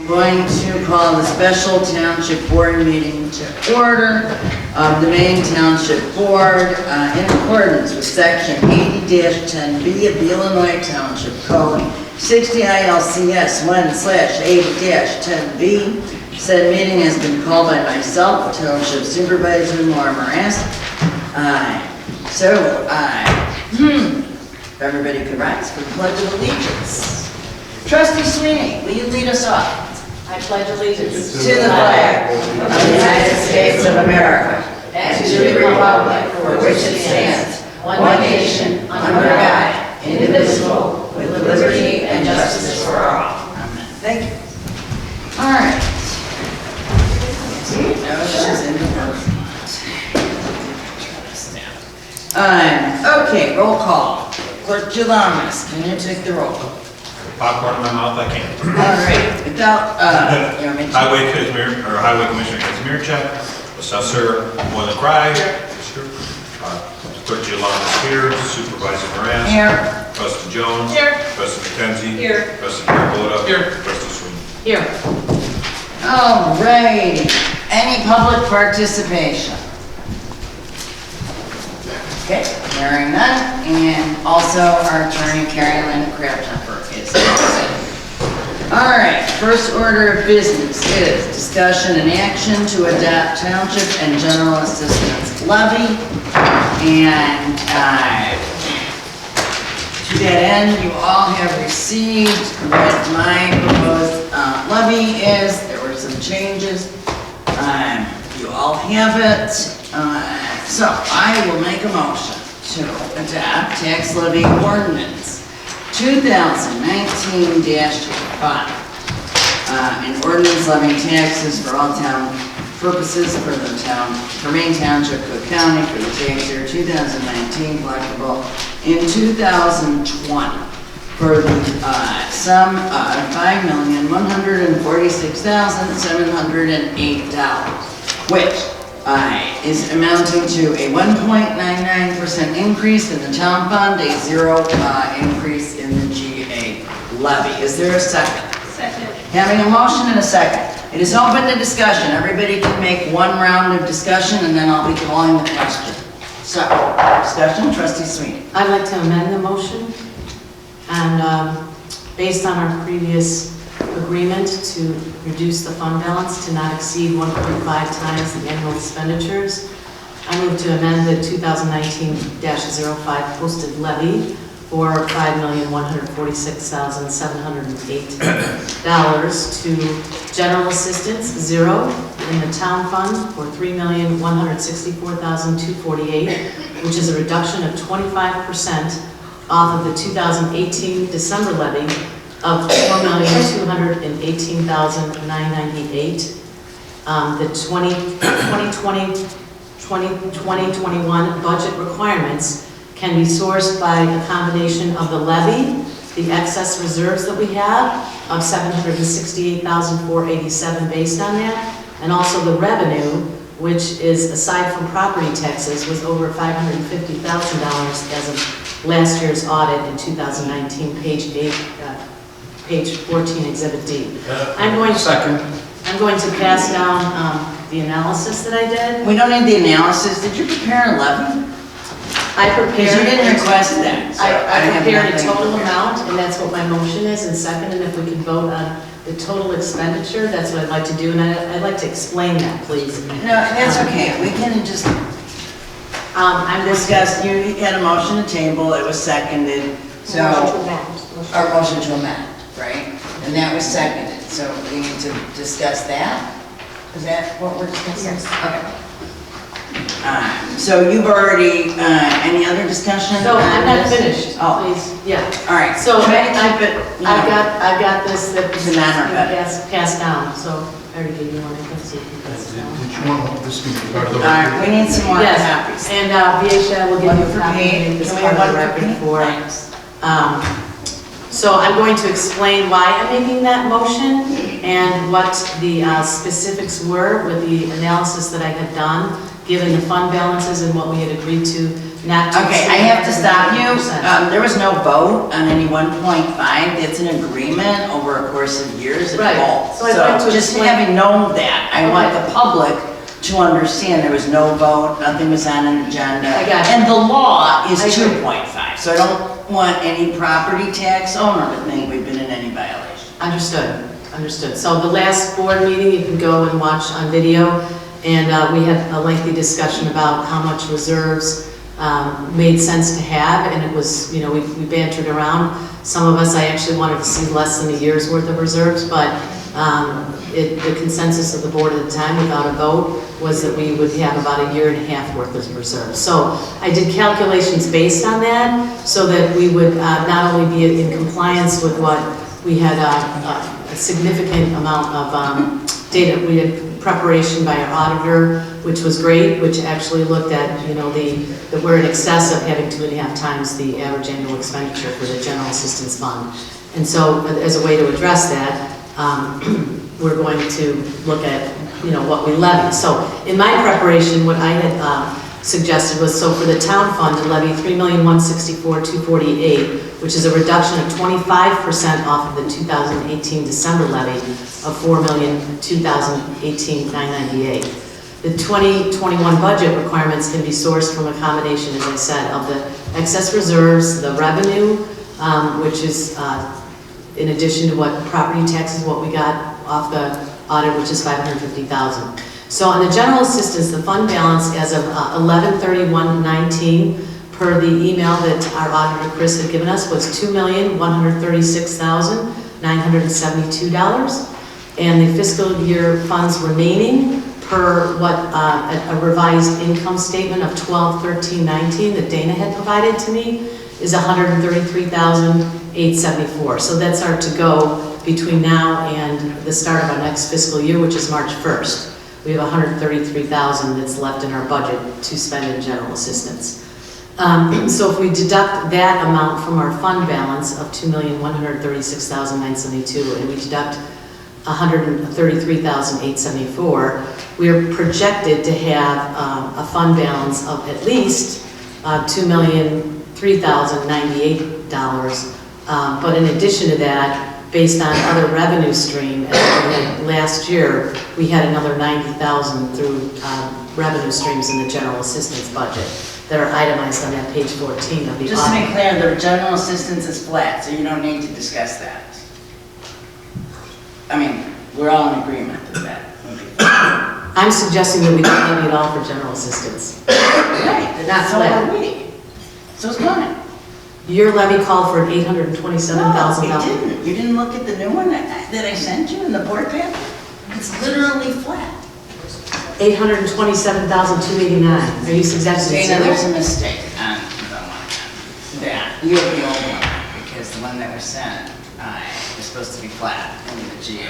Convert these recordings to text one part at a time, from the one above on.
Going to call the special township board meeting to order of the Maine Township Board in accordance with section 80-10B of the Illinois Township Code, 60 ILCS 1/80-10B. Said meeting has been called by myself, Township Supervisor Laura Morass. If everybody could rise for the Pledge of Allegiance. Trustee Sweeney, will you lead us off? I pledge allegiance To the flag of the United States of America and to the republic for which it stands, one nation, under God, indivisible, with liberty and justice for all. Amen. Thank you. All right. Okay, roll call. Clerk Gilamas, can you take the roll call? Popcorn in my mouth, I can't. All right, without, Highway Commissioner Kazmierczak, Assessor Moyle-Cry, Clerk Gilamas here, Supervisor Moran. Here. Trustee Jones. Here. Trustee McKenzie. Here. Trustee Carabota. Here. Trustee Sweeney. Here. All right, any public participation? Okay, hearing none, and also our attorney, Carrie Lynn Crabtrapper, is here. All right, first order of business is discussion and action to adopt township and general assistance levy. And to that end, you all have received what my proposed levy is. There were some changes. You all have it. So I will make a motion to adopt tax levy ordinance 2019-5. An ordinance levying taxes for all town purposes for Maine Township, Cook County for the tax year 2019 collectible in 2020 for the sum of $5,146,708, which is amounting to a 1.99% increase in the town fund, a 0 increase in the GA levy. Is there a second? Second. Having a motion and a second. It is open to discussion. Everybody can make one round of discussion and then I'll be calling the question. So, discussion, Trustee Sweeney. I'd like to amend the motion, and based on our previous agreement to reduce the fund balance to not exceed 1.5 times the annual expenditures, I move to amend the 2019-05 posted levy for $5,146,708 to general assistance, 0, in the town fund for $3,164,248, which is a reduction of 25% off of the 2018 December levy of $4,218,998. The 2020-2021 budget requirements can be sourced by a combination of the levy, the excess reserves that we have of $768,487 based on that, and also the revenue, which is, aside from property taxes, was over $550,000 as of last year's audit in 2019, page 14, Exhibit D. I'm going to pass down the analysis that I did. We don't need the analysis. Did you prepare a levy? I prepared. Because you didn't request that. So I prepared a have total nothing. amount, and that's what my motion is, and second, and if we can vote on the total expenditure, that's what I'd like to do, and I'd like to explain that, please. No, that's okay. We can just I'm discuss. You had a motion to table. It was seconded. So our motion to amend, right? And that was seconded. So we need to discuss that. Is that what we're discussing? Yes. Okay. So you've already, any other discussion? So I'm not this? finished, Oh. please, yeah. All right. So try to keep it. I've got this that It's a non-repetitive. passed down, so I already gave you one, I can see if you pass it down. Did you want this to be part of the All right, we need some more Yes, copies. and VHA will give One you a for copy me. and make this Can we part have of the one for record me? for. Thanks. So I'm going to explain why I'm making that motion and what the specifics were with the analysis that I had done, given the fund balances and what we had agreed to not to Okay, I exceed have to stop you. 100%. There was no vote on any 1.5. It's an agreement over a course of years. It's Right. both. So I'd like to just explain- having known that, I want Okay. the public to understand there was no vote, nothing was on an agenda. I got you. And the law is I agree. 2.5, so I don't want any property tax owner to think we've been in any violation. Understood, understood. So the last board meeting, you can go and watch on video, and we had a lengthy discussion about how much reserves made sense to have, and it was, you know, we bantered around. Some of us, I actually wanted to see less than a year's worth of reserves, but the consensus of the board at the time, without a vote, was that we would have about a year and a half worth of reserves. So I did calculations based on that, so that we would not only be in compliance with what we had a significant amount of data. We had preparation by our auditor, which was great, which actually looked at, you know, that we're in excess of having 2.5 times the average annual expenditure for the general assistance fund. And so as a way to address that, we're going to look at, you know, what we levy. So in my preparation, what I had suggested was, so for the town fund to levy $3,164,248, which is a reduction of 25% off of the 2018 December levy of $4,002,018,998. The 2021 budget requirements can be sourced from a combination, as I said, of the excess reserves, the revenue, which is in addition to what property taxes, what we got off the audit, which is $550,000. So on the general assistance, the fund balance as of 11/31/19, per the email that our auditor Chris had given us, was $2,136,972. And the fiscal year funds remaining, per what a revised income statement of 12/13/19 that Dana had provided to me, is $133,874. So that's our to-go between now and the start of our next fiscal year, which is March 1st. We have $133,000 that's left in our budget to spend in general assistance. So if we deduct that amount from our fund balance of $2,136,972, and we deduct $133,874, we are projected to have a fund balance of at least $2,003,098. But in addition to that, based on other revenue stream, last year, we had another $90,000 through revenue streams in the general assistance budget that are itemized on that page 14 of the Just to audit. be clear, the general assistance is flat, so you don't need to discuss that. I mean, we're all in agreement with that. I'm suggesting that we don't levy at all for general assistance. Right, Not so flat. are we. So it's fine. Your levy called for an No, $827,000. it didn't. You didn't look at the new one that I sent you in the board packet? It's literally flat. $827,289. Are you suggesting Dana, zero? there's a mistake on the one. That, you have the old one, because the one that was sent, is supposed to be flat in the GA.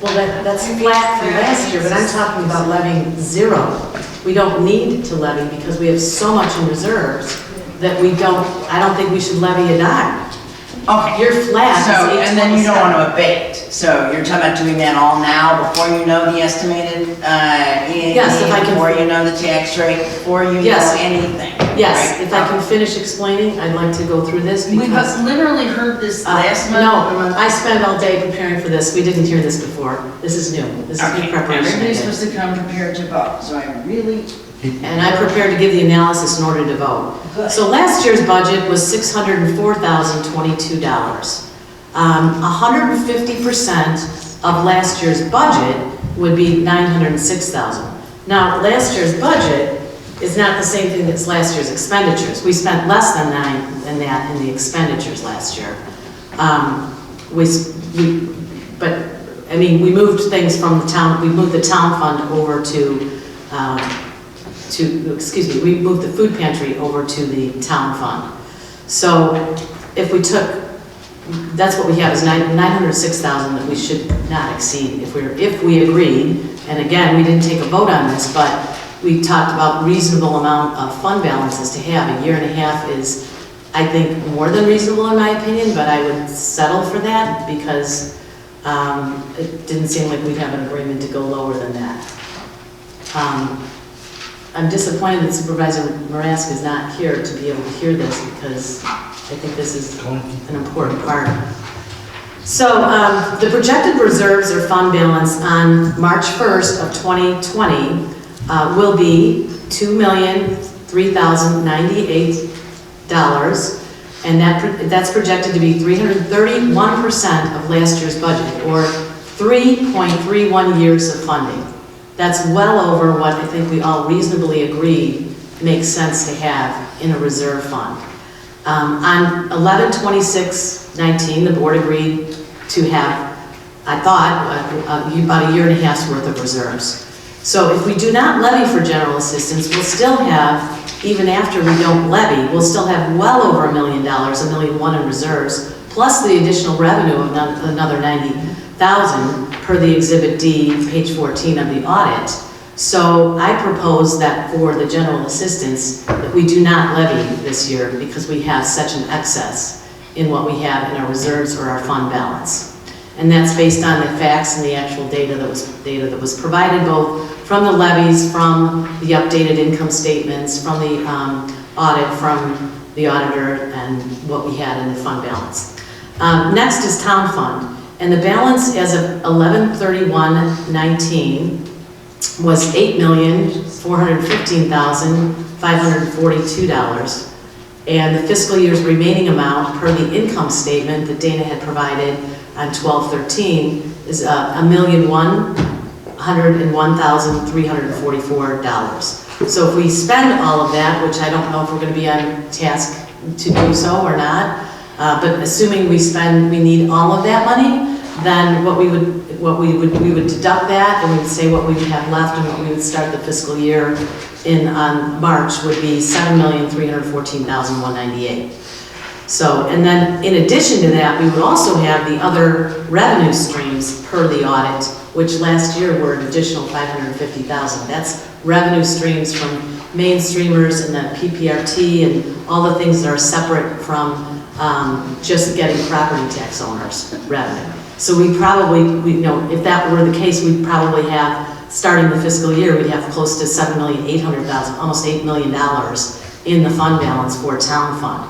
Well, that's flat from last year, but I'm talking about levying zero. We don't need to levy because we have so much in reserves that I don't think we should levy a dime. Okay. You're flat, So, it's and then you don't 827. want to abate. So you're talking about doing that all now, before you know the estimated, Yes, if I can- before you know the tax rate, before you know Yes. anything? Yes, right? if I can finish explaining, I'd like to go through this We've because... literally heard this last month. No, I spent all day preparing for this. We didn't hear this before. This is new. This is Okay, new preparation. everybody's supposed to come prepared to vote, so I really, And I prepared to give the analysis in order to vote. Good. So last year's budget was $604,022. 150% of last year's budget would be $906,000. Now, last year's budget is not the same thing as last year's expenditures. We spent less than that in the expenditures last year. We moved things from the town, we moved the town fund over we moved the food pantry over to the town fund. So if we took, that's what we have is $906,000 that we should not exceed if we agreed. And again, we didn't take a vote on this, but we talked about reasonable amount of fund balances to have. A year and a half is, I think, more than reasonable in my opinion, but I would settle for that because it didn't seem like we'd have an agreement to go lower than that. I'm disappointed that Supervisor Marask is not here to be able to hear this, because I think this is an important part. So the projected reserves or fund balance on March 1st of 2020 will be $2,003,098, and that's projected to be 331% of last year's budget, or 3.31 years of funding. That's well over what I think we all reasonably agree makes sense to have in a reserve fund. On 11/26/19, the board agreed to have, I thought, about a year and a half's worth of reserves. So if we do not levy for general assistance, we'll still have, even after we don't levy, we'll still have well over $1 million, $1.1 million in reserves, plus the additional revenue of another $90,000 per the Exhibit D, page 14 of the audit. So I propose that for the general assistance, that we do not levy this year, because we have such an excess in what we have in our reserves or our fund balance. And that's based on the facts and the actual data that was provided, both from the levies, from the updated income statements, from the audit from the auditor, and what we had in the fund balance. Next is town fund. And the balance as of 11/31/19 was $8,415,542. And the fiscal year's remaining amount per the income statement that Dana had provided on 12/13 is $1,101,344. So if we spend all of that, which I don't know if we're going to be on task to do so or not, but assuming we need all of that money, then we would deduct that, and we would say what we would have left, and what we would start the fiscal year on March would be $7,314,198. So, and then in addition to that, we would also have the other revenue streams per the audit, which last year were an additional $550,000. That's revenue streams from Maine streamers and the PPRT and all the things that are separate from just getting property tax owners revenue. So we probably, if that were the case, we'd probably have, starting the fiscal year, we'd have close to $7,800,000, almost $8 million in the fund balance for town fund.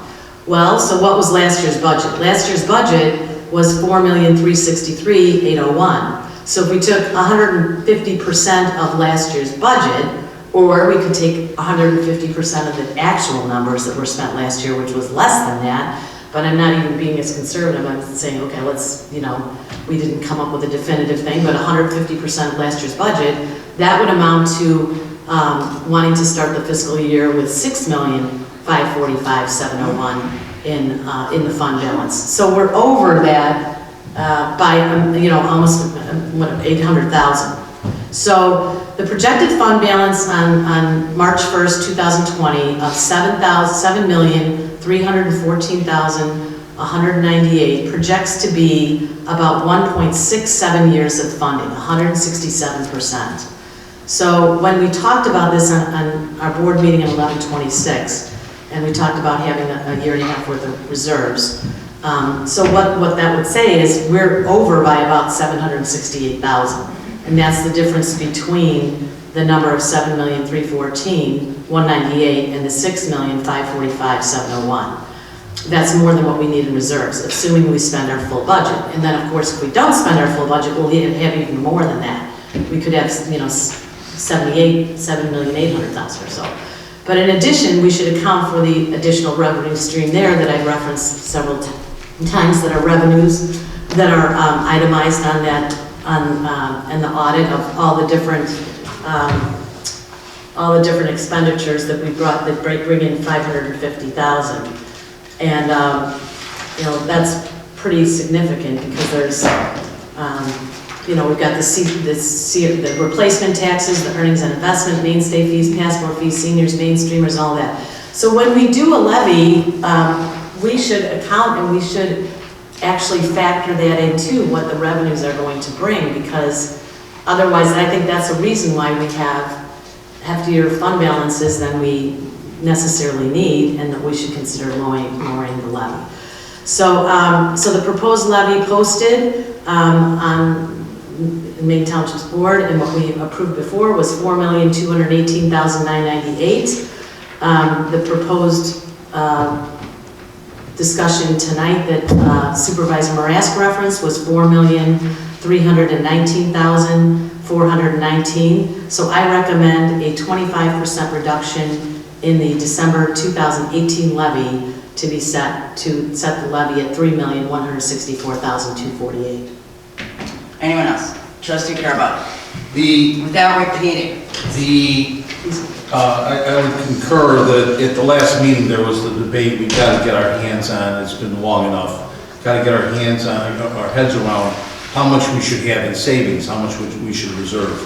Well, so what was last year's budget? Last year's budget was $4,363,801. So if we took 150% of last year's budget, or we could take 150% of the actual numbers that were spent last year, which was less than that, but I'm not even being as conservative. I'm saying, okay, let's, we didn't come up with a definitive thing, but 150% of last year's budget, that would amount to wanting to start the fiscal year with $6,545,701 in the fund balance. So we're over that by almost 800,000. So the projected fund balance on March 1st, 2020 of $7,314,198 projects to be about 1.67 years of funding, 167%. So when we talked about this on our board meeting in 11/26, and we talked about having a year and a half worth of reserves, so what that would say is we're over by about 768,000. And that's the difference between the number of 7,314,198 and the 6,545,701. That's more than what we need in reserves, assuming we spend our full budget. And then, of course, if we don't spend our full budget, we'll have even more than that. We could have, 7,800,000 or so. But in addition, we should account for the additional revenue stream there that I've referenced several times, that are revenues that are itemized on that, and the audit of all the different expenditures that we brought that bring in 550,000, and that's pretty significant, because there's we've got the replacement taxes, the earnings and investment, mainstay fees, passport fees, seniors, mainstreamers, all that. So when we do a levy, we should account, and we should actually factor that into what the revenues are going to bring, because otherwise I think that's a reason why we have heftier fund balances than we necessarily need, and that we should consider lowering the levy. So, so the proposed levy posted in Maine Township's board, and what we approved before was $4,218,998. The proposed discussion tonight that Supervisor Marask referenced was $4,319,419. So I recommend a 25% reduction in the December 2018 levy to be set the levy at $3,164,248. Anyone else? Trustee Carbone? The Without repeating. I would concur that at the last meeting there was the debate, we got to get our hands on, it's been long enough, got to get our hands on, our heads around how much we should have in savings, how much we should reserve.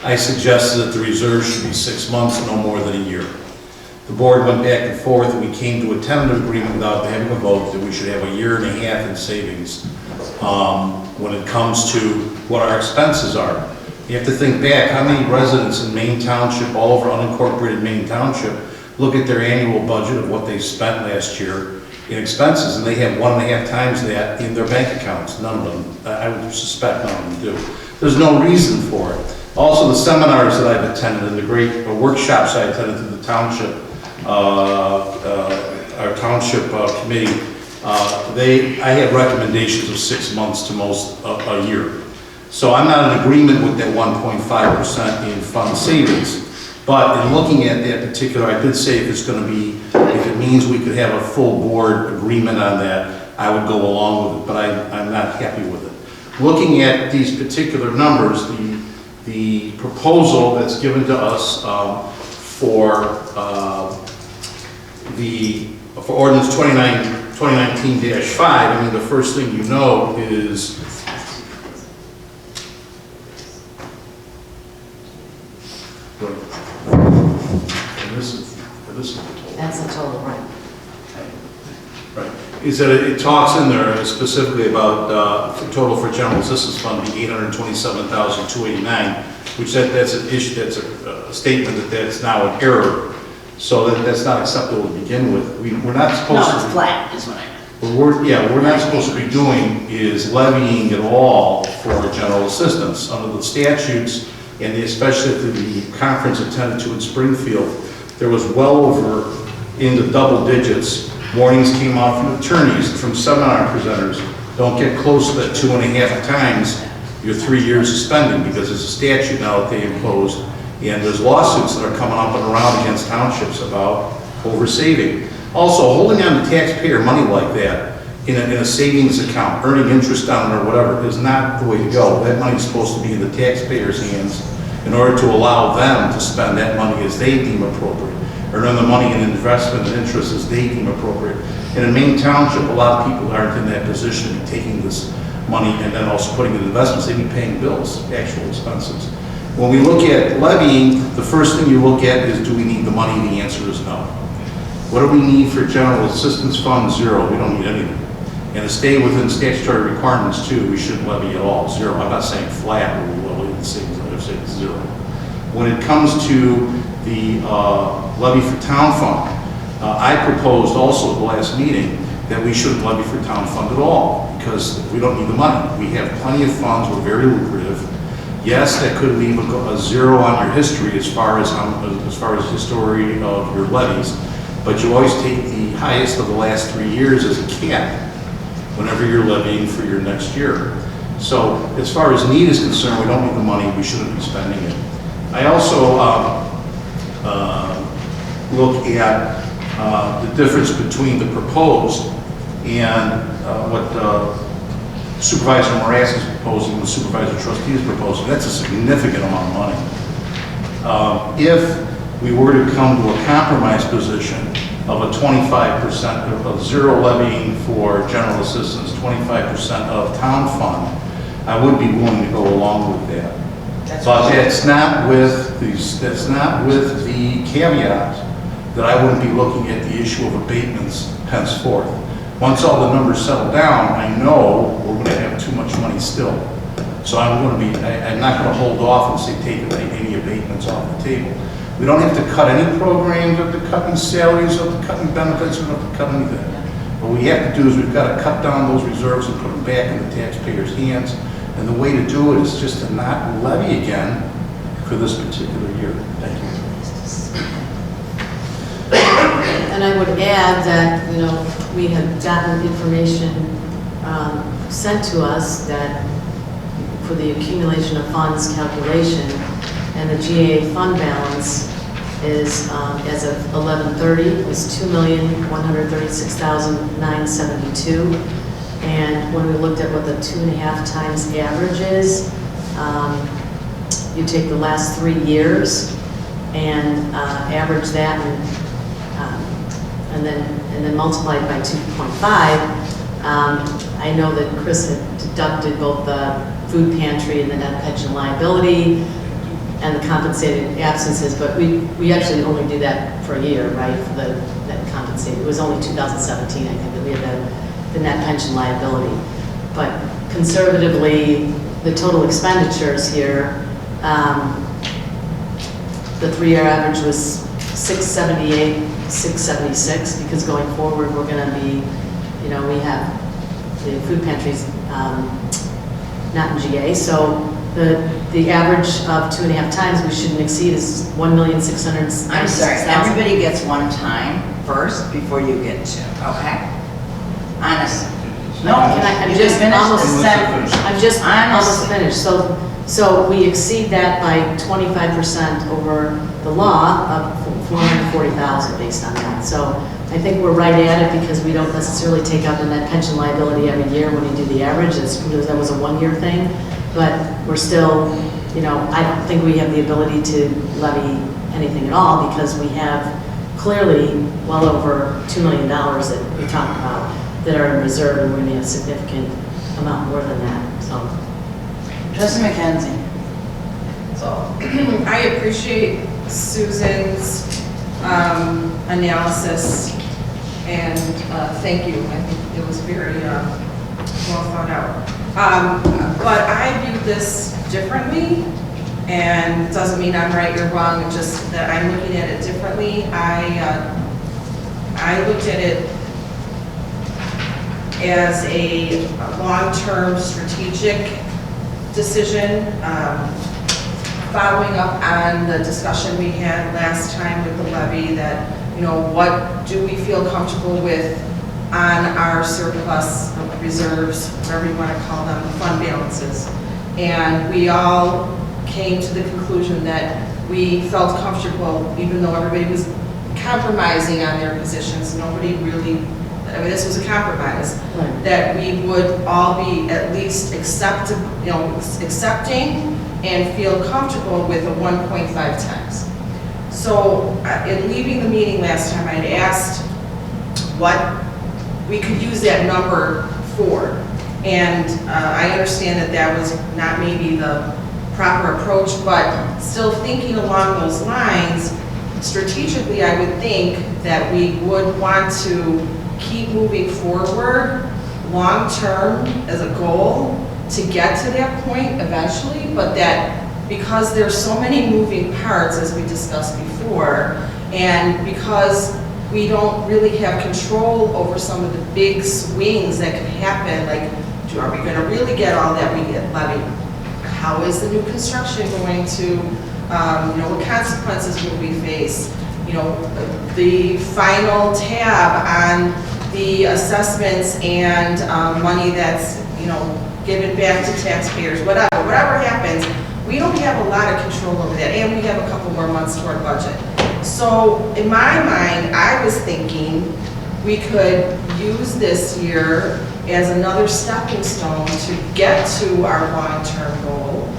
I suggested that the reserve should be 6 months, no more than a year. The board went back and forth and we came to a tentative agreement without having a vote that we should have a year and a half in savings when it comes to what our expenses are. You have to think back, how many residents in Maine Township, all over unincorporated Maine Township, look at their annual budget of what they spent last year in expenses, and they have 1.5 times that in their bank accounts. None of them, I would suspect none of them do. There's no reason for it. Also, the seminars that I've attended and the great workshops I attended through the township, our township committee, I had recommendations of 6 months to most a year. So I'm not in agreement with that 1.5% in fund savings. But in looking at that particular, I did say if it's going to be, if it means we could have a full board agreement on that, I would go along with it, but I'm not happy with it. Looking at these particular numbers, the proposal that's given to us for ordinance 2019-5, I mean, the first thing you know is this is the total. That's the total, right? Right. Is that it talks in there specifically about the total for general assistance fund being $827,289, which that's an issue, that's a statement that's now an error. So that's not acceptable to begin with. We're not supposed to. No, it's flat, is what I meant. We're not supposed to be doing is levying at all for general assistance. Under the statutes, and especially at the conference attended to in Springfield, there was well over into double digits. Warnings came out from attorneys, from seminar presenters. Don't get close to that 2.5 times your 3 years of spending, because there's a statute now that they imposed, and there's lawsuits that are coming up and around against townships about oversaving. Also, holding on to taxpayer money like that in a savings account, earning interest on it or whatever, is not the way to go. That money is supposed to be in the taxpayers' hands in order to allow them to spend that money as they deem appropriate, or earn the money in investment and interest as they deem appropriate. And in Maine Township, a lot of people aren't in that position to be taking this money and then also putting it in investments. They'd be paying bills, actual expenses. When we look at levying, the first thing you look at is, do we need the money? The answer is no. What do we need for general assistance fund? Zero. We don't need anything. And to stay within statutory requirements too, we shouldn't levy at all. Zero. I'm not saying flat, but we'll say zero. When it comes to the levy for town fund, I proposed also at the last meeting that we shouldn't levy for town fund at all, because we don't need the money. We have plenty of funds. We're very lucrative. Yes, that could leave a zero on your history as far as history of your levies, but you always take the highest of the last 3 years as a cap whenever you're levying for your next year. So as far as need is concerned, we don't need the money. We shouldn't be spending it. I also look at the difference between the proposed and what Supervisor Marask is proposing and the Supervisor Trustee is proposing. That's a significant amount of money. If we were to come to a compromise position of a 25% of zero levying for general assistance, 25% of town fund, I would be willing to go along with that. But that's not with the caveat that I wouldn't be looking at the issue of abatements henceforth. Once all the numbers settle down, I know we're going to have too much money still. So I'm not going to hold off and say take any abatements off the table. We don't have to cut any programs, we don't have to cut any salaries, we don't have to cut any benefits, we don't have to cut anything. What we have to do is we've got to cut down those reserves and put them back in the taxpayers' hands. And the way to do it is just to not levy again for this particular year. Thank you. And I would add that, you know, we have gotten information sent to us that for the accumulation of funds calculation, and the GAA fund balance is, as of 11/30, was $2,136,972. And when we looked at what the 2.5 times average is, you take the last 3 years and average that and then multiply it by 2.5. I know that Chris had deducted both the food pantry and the net pension liability and the compensated absences, but we actually only do that for a year, right, for the net compensated. It was only 2017, I think, that we had the net pension liability. But conservatively, the total expenditures here, the 3-year average was 678, 676, because going forward, we're going to be, you know, we have the food pantries not in GA, so the average of 2.5 times we shouldn't exceed is 1,696,000. I'm sorry, everybody gets one time first before you get 2, okay? Honest. No, I'm you just finished almost the sentence. I'm just almost Honestly. finished. So we exceed that by 25% over the law of 440,000 based on that. So I think we're right at it because we don't necessarily take out the net pension liability every year when you do the average. That was a 1-year thing, but we're still, you know, I don't think we have the ability to levy anything at all because we have clearly well over $2 million that we talked about that are in reserve, and we're going to have a significant amount more than that. So, Trustee McKenzie. So I appreciate Susan's analysis, and thank you. I think it was very well thought out. But I view this differently, and it doesn't mean I'm right or wrong, it's just that I'm looking at it differently. I looked at it as a long-term strategic decision, following up on the discussion we had last time with the levy that, you know, what do we feel comfortable with on our surplus reserves, whatever you want to call them, the fund balances. And we all came to the conclusion that we felt comfortable, even though everybody was compromising on their positions, nobody really, I mean, this was a compromise, right. that we would all be at least accepting and feel comfortable with a 1.5 times. So in leaving the meeting last time, I had asked what we could use that number for. And I understand that that was not maybe the proper approach, but still thinking along those lines, strategically, I would think that we would want to keep moving forward long-term as a goal to get to that point eventually, but that because there's so many moving parts, as we discussed before, and because we don't really have control over some of the big swings that could happen, like, are we going to really get all that we get levied? How is the new construction going to, you know, what consequences will we face? You know, the final tab on the assessments and money that's, you know, given back to taxpayers, whatever happens, we don't have a lot of control over that, and we have a couple more months to our budget. So in my mind, I was thinking we could use this year as another stepping stone to get to our long-term goal.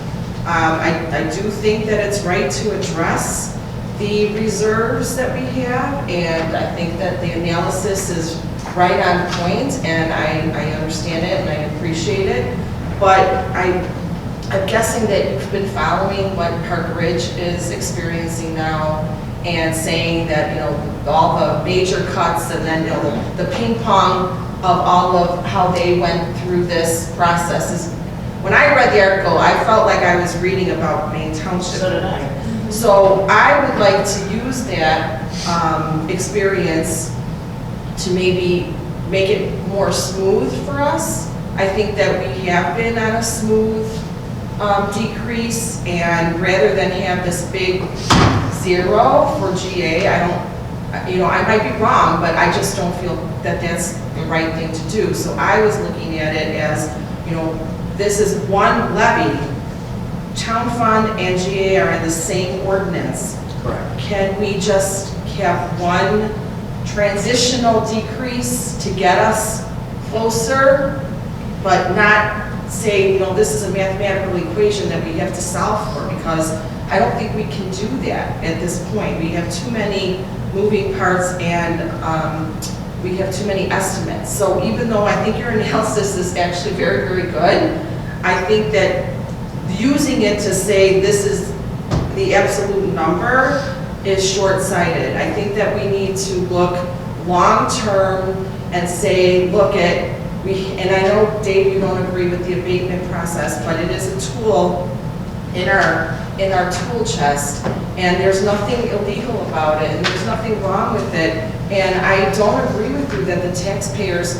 I do think that it's right to address the reserves that we have, and I think that the analysis is right on point, and I understand it and I appreciate it, but I'm guessing that you've been following what Park Ridge is experiencing now and saying that, you know, all the major cuts and then, you know, the ping pong of all of how they went through this process is, when I read the article, I felt like I was reading about Maine Township. So did I. So I would like to use that experience to maybe make it more smooth for us I think that we have been on a smooth decrease, and rather than have this big zero for GA, I don't, you know, I might be wrong, but I just don't feel that that's the right thing to do. So I was looking at it as, you know, this is one levy. Town fund and GA are in the same ordinance. Correct. Can we just have one transitional decrease to get us closer, but not say, you know, this is a mathematical equation that we have to solve for? Because I don't think we can do that at this point. We have too many moving parts, and we have too many estimates. So even though I think your analysis is actually very, very good, I think that using it to say this is the absolute number is short-sighted. I think that we need to look long-term and say, look at, and I know, Dave, you don't agree with the abatement process, but it is a tool in our tool chest, and there's nothing illegal about it, and there's nothing wrong with it. And I don't agree with you that the taxpayers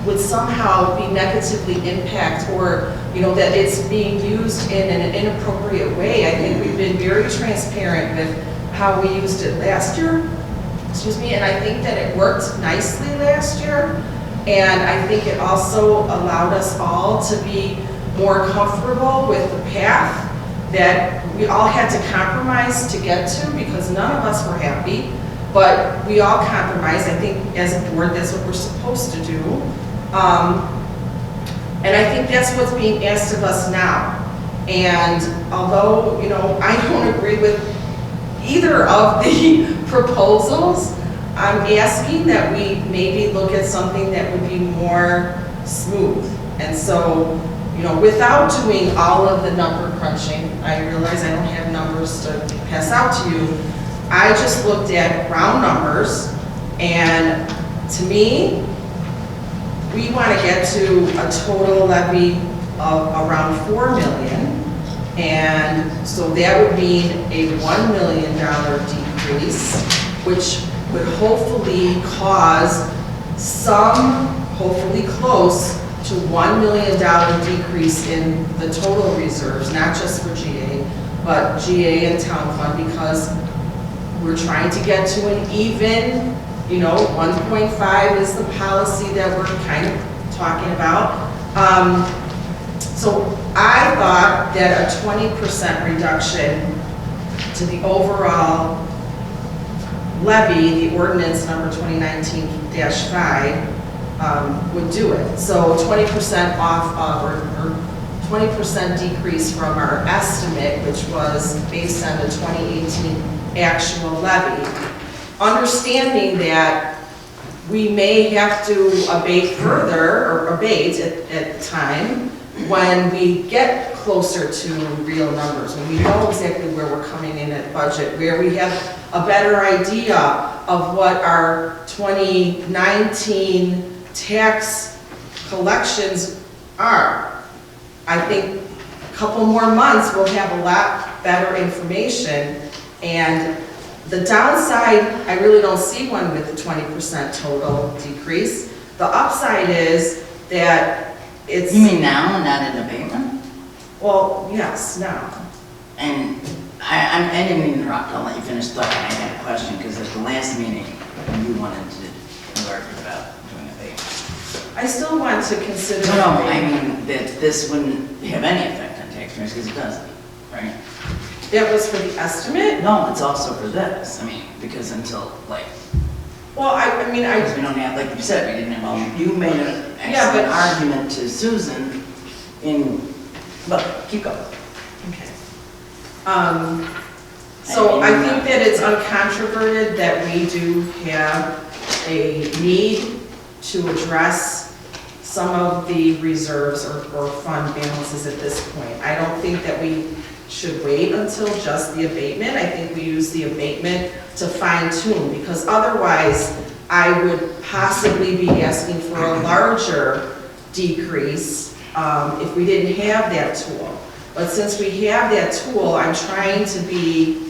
would somehow be negatively impacted, or, you know, that it's being used in an inappropriate way. I think we've been very transparent with how we used it last year, excuse me, and I think that it worked nicely last year. And I think it also allowed us all to be more comfortable with the path that we all had to compromise to get to, because none of us were happy, but we all compromised. I think as a board, that's what we're supposed to do. And I think that's what's being asked of us now. And although, you know, I don't agree with either of the proposals, I'm asking that we maybe look at something that would be more smooth. And so, you know, without doing all of the number crunching, I realize I don't have numbers to pass out to you. I just looked at round numbers, and to me, we want to get to a total levy of around 4 million. And so that would mean a $1 million decrease, which would hopefully cause some, hopefully close to $1 million decrease in the total reserves, not just for GA, but GA and town fund, because we're trying to get to an even, you know, 1.5 is the policy that we're kind of talking about. So I thought that a 20% reduction to the overall levy, the ordinance number 2019-5, would do it. So 20% off of, or 20% decrease from our estimate, which was based on the 2018 actual levy. Understanding that we may have to abate further, or abate at the time, when we get closer to real numbers, when we know exactly where we're coming in at budget, where we have a better idea of what our 2019 tax collections are. I think a couple more months we'll have a lot better information, and the downside, I really don't see one with the 20% total decrease. The upside is that it's... You mean now, not in abatement? Well, yes, now. And I didn't mean to interrupt, I'll let you finish talking. I had a question, because at the last meeting, you wanted to learn about doing abatement. I still want to consider... No, I mean that this wouldn't have any effect on taxpayers, because it doesn't, right? That was for the estimate? No, it's also for this, I mean, because until, like... Well, I mean, Because we don't have, like you said, we didn't have, you made an Yeah, but- excellent argument to Susan in, but keep going. Okay. So I think that it's uncontroverted that we do have a need to address some of the reserves or fund balances at this point. I don't think that we should wait until just the abatement. I think we use the abatement to fine tune, because otherwise I would possibly be asking for a larger decrease if we didn't have that tool. But since we have that tool, I'm trying to be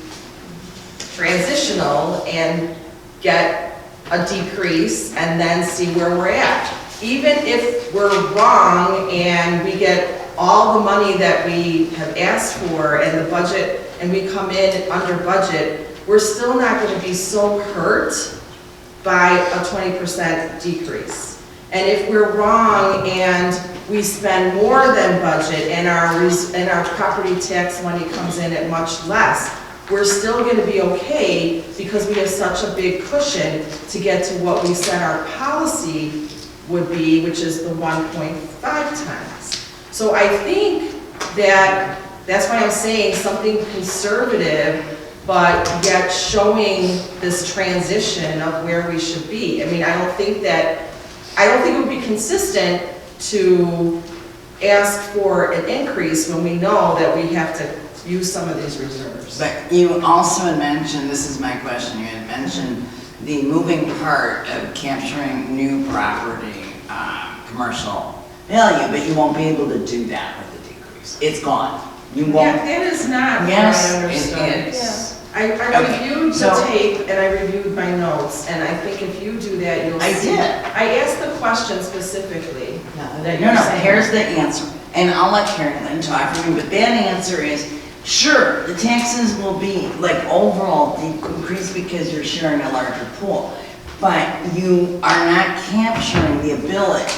transitional and get a decrease and then see where we're at. even if we're wrong and we get all the money that we have asked for and the budget, and we come in under budget, we're still not gonna be so hurt by a 20% decrease. And if we're wrong and we spend more than budget and our property tax money comes in at much less, we're still gonna be okay because we have such a big cushion to get to what we said our policy would be, which is the 1.5 times. So I think that's why I'm saying something conservative, but yet showing this transition of where we should be. I mean, I don't think it would be consistent to ask for an increase when we know that we have to use some of these reserves. But you also had mentioned, this is my question, you had mentioned the moving part of capturing new property, commercial value, but you won't be able to do that with the decrease. It's gone. You won't. Yeah, that is not Yes, what I understood. it is. Yeah. I Okay, reviewed the so- tape and I reviewed my notes, and I think if you do that, you'll see. I did. I asked the question specifically that No, you're no, saying. here's the answer, and I'll let Carolyn talk for me, but that answer is, sure, the taxes will be like overall decrease because you're sharing a larger pool, but you are not capturing the ability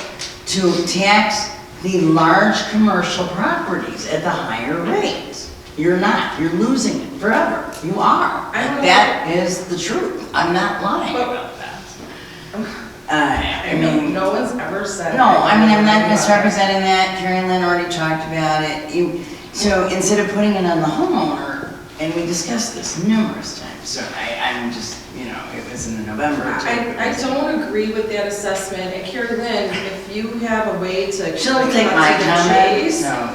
to tax the large commercial properties at the higher rates. You're not, you're losing it forever, you are. I don't know. That is the truth, I'm not lying But- about that. I mean, no one's ever said. No, I mean, I'm not that. misrepresenting that, Karen Lynn already talked about it. So instead of putting it on the homeowner, and we discussed this numerous times, so I'm just, you know, it was in the November. I don't agree with that assessment, and Carrie Lynn, if you have a way to. She'll take cut my to the comment, chase, so,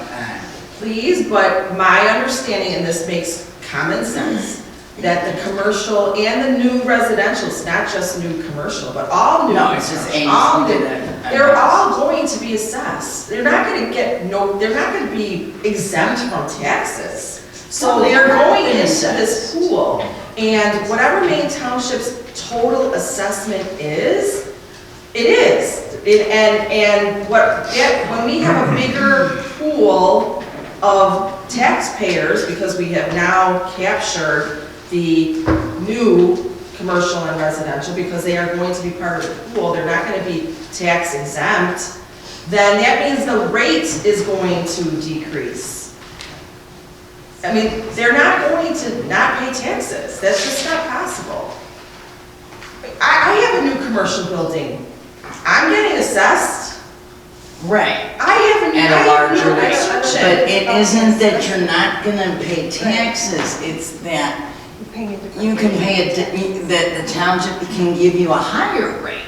please, but my understanding, and this makes common sense, that the commercial and the new residential, it's not just new commercial, but all new. No, it's just commercial, all Amy's new, did it. they're all going to be assessed. They're not gonna they're not gonna be exempt from taxes. So No, they're they're going not into assessed. this pool, and whatever Maine Township's total assessment is, it is. And when we have a bigger pool of taxpayers, because we have now captured the new commercial and residential, because they are going to be part of the pool, they're not gonna be tax exempt, then that means the rate is going to decrease. I mean, they're not going to not pay taxes, that's just not possible. I have a new commercial building, I'm getting assessed. right, I have a new. at a larger rate. restriction. But it isn't that you're not gonna pay taxes, it's that you can pay it, that the township can give you a higher rate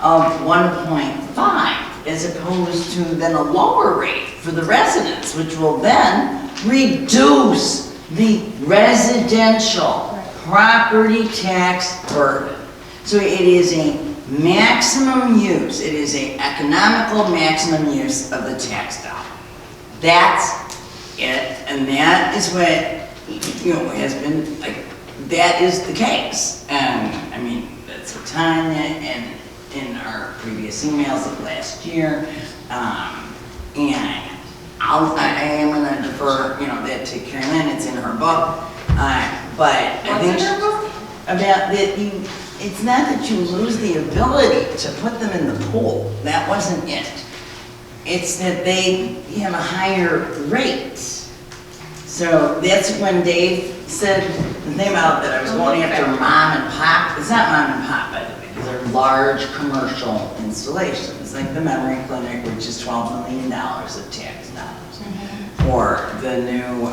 of 1.5 as opposed to then a lower rate for the residents, which will then reduce the residential property tax burden. So it is a maximum use, it is a economical maximum use of the tax dollar. That's it, and that is what, you know, has been, like, that is the case. And, I mean, that's what Tanya and in our previous emails of last year, and I am gonna defer, you know, that to Carolyn, it's in her book, but I What's think in her book? about that it's not that you lose the ability to put them in the pool, that wasn't it. It's that they have a higher rate. So that's when Dave said the thing about that I was going after mom and pop. It's not mom and pop, by the way. These are large commercial installations, like the Memory Clinic, which is $12 million of tax dollars. Or the new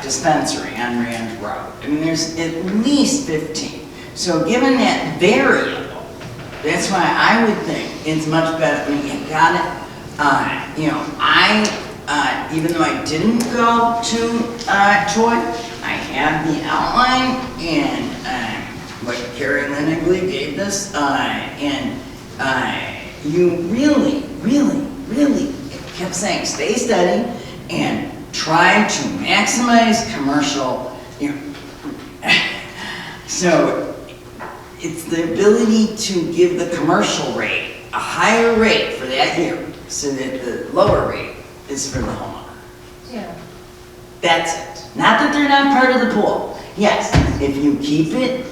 dispensary on Rand Road. I mean, there's at least 15. So given that variable, that's why I would think it's much better when you got it. You know, even though I didn't go to Troy, I have the outline and what Carrie Lynn, I believe, gave this, and you really, really, really kept saying, stay steady and try to maximize commercial, you know. So it's the ability to give the commercial rate a higher rate for that year, so that the lower rate is for the homeowner. Yeah. That's it. Not that they're not part of the pool. Yes, if you keep it,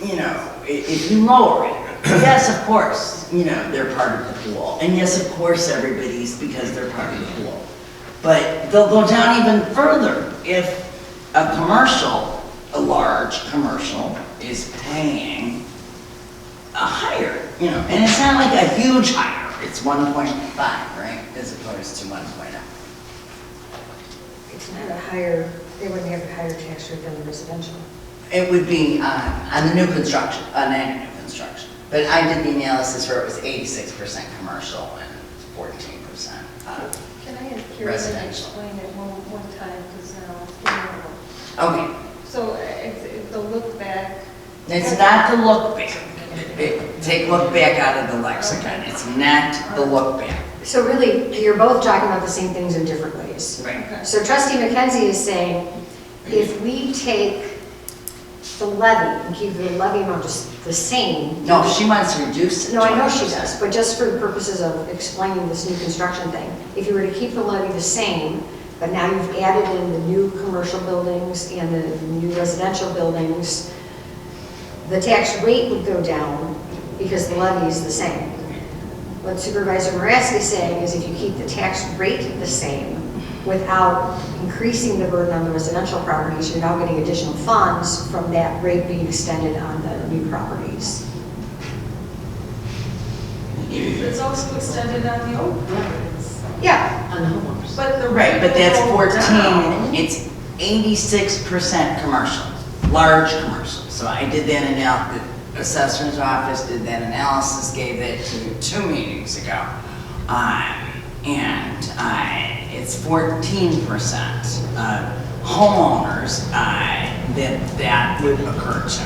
you know, if you lower it, yes, of course, you know, they're part of the pool. And yes, of course, everybody's because they're part of the pool. But they'll go down even further if a commercial, a large commercial, is paying a higher, you know, and it's not like a huge higher, it's 1.5, right, as opposed to 1.0. It's not a higher, they wouldn't have a higher tax rate than the residential. It would be on the new construction, on any new construction. But I did the analysis where it was 86% commercial and 14% Can I have Karen residential. explain it one time, because now it's getting old. Okay, So it's the look back. it's not the look back. Take look back out of the lexicon. It's not the look back. So really, you're both talking about the same things in different ways. Right. Okay. So trustee McKenzie is saying, if we take the levy and keep the levy amount just the same. No, she wants to reduce it. No, I know she 20%. does, but just for the purposes of explaining this new construction thing, if you were to keep the levy the same, but now you've added in the new commercial buildings and the new residential buildings, the tax rate would go down because the levy is the same. What Supervisor Marasky is saying is if you keep the tax rate the same without increasing the burden on the residential properties, you're now getting additional funds from that rate being extended on the new properties. It's also extended on the old properties. Yeah, On the homeowners. But the Right, rate but that's will go 14, down. it's 86% commercial, large commercial. So I did that analysis, the assessor's office did that analysis, gave it to 2 meetings ago. It's 14% homeowners that would occur to.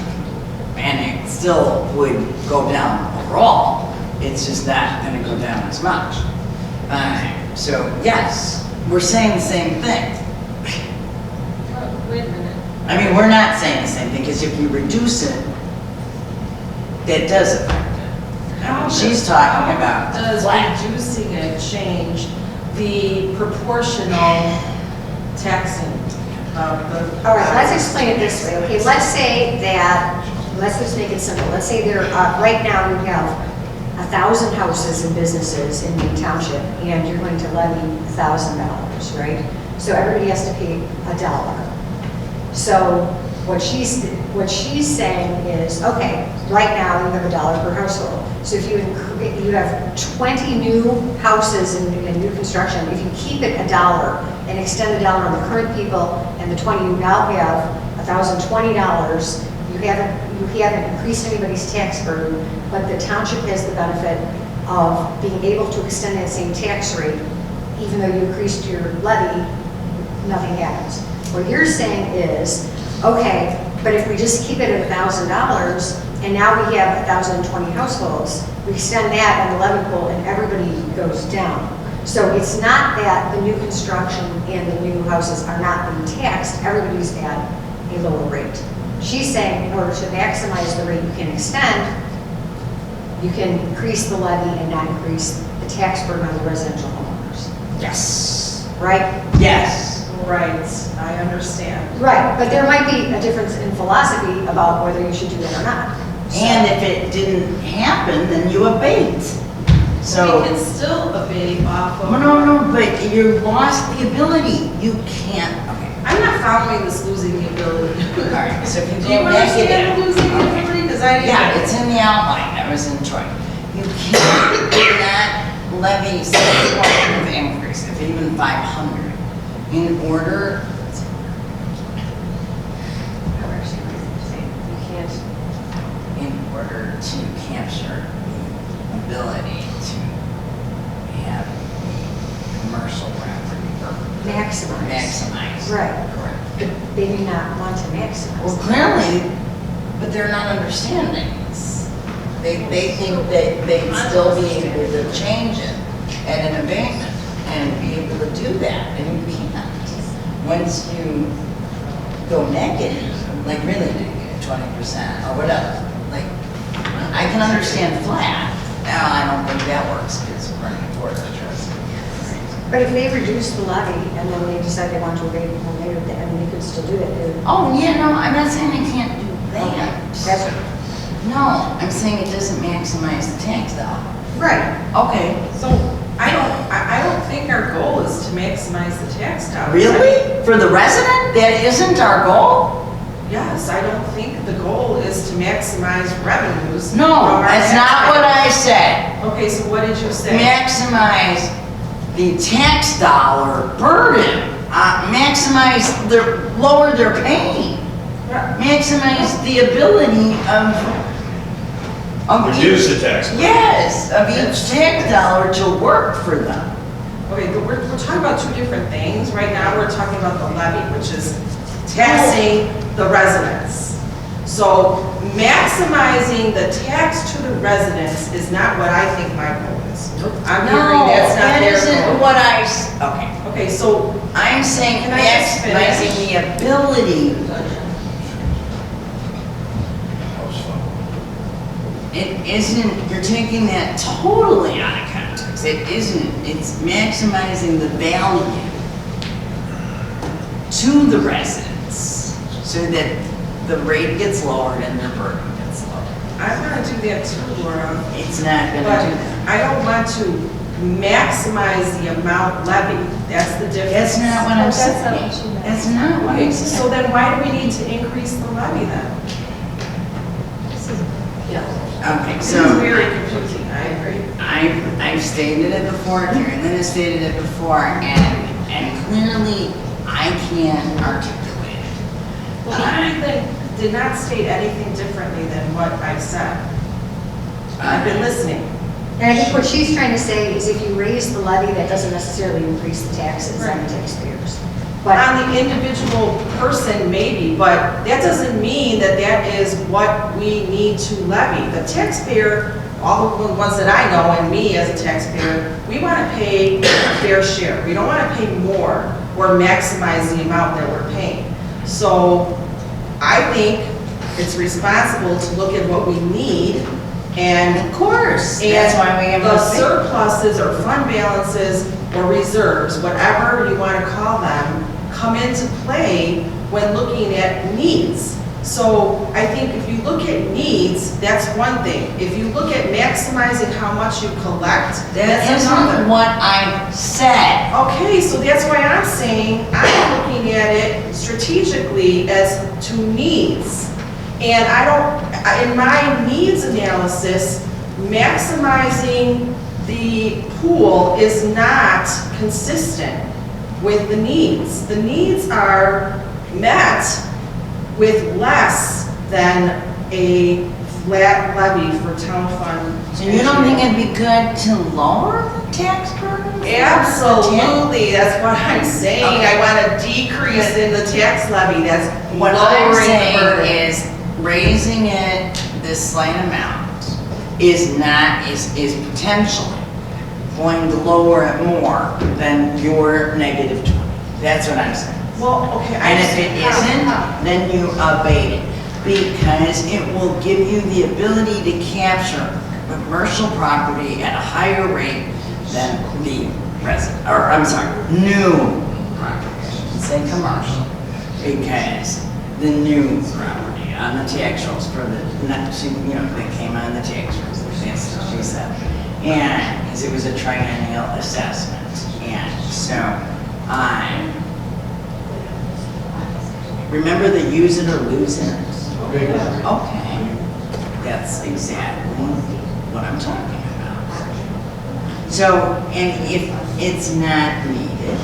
And it still would go down overall, it's just not gonna go down as much. So yes, we're saying the same thing. Wait a minute. I mean, we're not saying the same thing, because if you reduce it, that does affect it. I mean, she's talking about Does flat. reducing it change the proportional taxing of the? all right, let's explain it this way, okay? Let's say that, let's just make it simple. Let's say there, right now you have 1,000 houses and businesses in Maine Township, and you're going to levy $1,000, right? So everybody has to pay $1. So what she's saying is, okay, right now you have $1 per household. So if you have 20 new houses in new construction, if you keep it $1 and extend $1 on the current people and the 20 you now have, $1,020, you haven't increased anybody's tax burden, but the township has the benefit of being able to extend that same tax rate. Even though you increased your levy, nothing happens. What you're saying is, okay, but if we just keep it at $1,000, and now we have 1,020 households, we extend that on the levy pool and everybody goes down. So it's not that the new construction and the new houses are not being taxed, everybody's at a lower rate. She's saying in order to maximize the rate you can extend, you can increase the levy and not increase the tax burden on the residential homeowners, Yes. right? Yes. Right, I understand. Right, but there might be a difference in philosophy about whether you should do that or not. So- And if it didn't happen, then you abate. So, We can still abate off of. no, but you lost the ability. You can't, okay. I'm not following this losing the ability. All right, so if you Do you go understand negative. losing the ability? Because I didn't. Yeah, it's in the outline, I was enjoying. You cannot levy some form of increase, if even 500, in order, You can't. in order to capture the ability to have commercial property Maximize. maximized. Right. Correct. But they do not want to maximize. Well, clearly, but they're not understanding this. They think that they'd still be able to change it at an abatement and be able to do that, and you can't. Once you go negative, like really negative, 20% or whatever, like, I can understand flat, I don't think that works, because we're in the board of trustees. But if they reduce the levy and then they decide they want to abate it later, I mean, they could still do it. Oh, yeah, no, I'm not saying I can't do that. That's No, I'm saying it doesn't maximize the tax dollar. right. Okay. So I don't think our goal is to maximize the tax dollars. Really? For the resident? That isn't our goal? Yes, I don't think the goal is to maximize revenues. No, from our that's not what I taxpayers. said. Okay, so what did you say? Maximize the tax dollar burden. Lower their pain. Maximize the ability of Reduce each- the tax. Yes, of each tax dollar to work for them. Okay, but we're talking about two different things. Right now, we're talking about the levy, which is taxing the residents. So maximizing the tax to the residents is not what I think my goal is. I'm hearing that's not that their isn't goal. what okay. Okay, so I'm saying Can I just maximizing the ability. It isn't, you're taking that totally out of context. It isn't, it's maximizing the value to the residents so that the rate gets lowered and their burden gets lowered. I want to do that too, Laura. It's not gonna But do that. I don't want to maximize the amount levied. That's the difference. That's not what I'm saying. That's not what Okay, I'm so saying. then why do we need to increase the levy then? Okay, This so. is very confusing, I agree. I've stated it before, Karen, then I stated it before, and clearly I can't articulate it. Well, Karen did not state anything differently than what I said. I've been listening. And I think what she's trying to say is if you raise the levy, that doesn't necessarily increase the taxes on the taxpayers. But On the individual person, maybe, but that doesn't mean that that is what we need to levy. The taxpayer, all of the ones that I know, and me as a taxpayer, we want to pay a fair share. We don't want to pay more or maximize the amount that we're paying. So I think it's responsible to look at what we need and Of course, that's why we have the those things. surpluses or fund balances or reserves, whatever you want to call them, come into play when looking at needs. So I think if you look at needs, that's one thing. If you look at maximizing how much you collect, That that's another. isn't what I said. Okay, so that's why I'm saying I'm looking at it strategically as to needs. And in my needs analysis, maximizing the pool is not consistent with the needs. The needs are met with less than a flat levy for town fund. So you don't think it'd be good to lower the tax burden? Absolutely, that's what I'm saying. I want a decrease in the tax levy, that's What I'm lowering the saying burden. is raising it this slight amount is potentially going to lower it more than your negative 20. That's what I'm saying. Well, okay. And if it isn't, then you abate it, because it will give you the ability to capture commercial property at a higher rate than the resident, or I'm sorry, new property. I shouldn't say commercial, because the new property on the tax rolls for the, that came on the tax rolls, that's what she said. And, because it was a triennial assessment, and so, remember the use it or lose it? Okay, that's exactly what I'm talking about. So, and if it's not needed,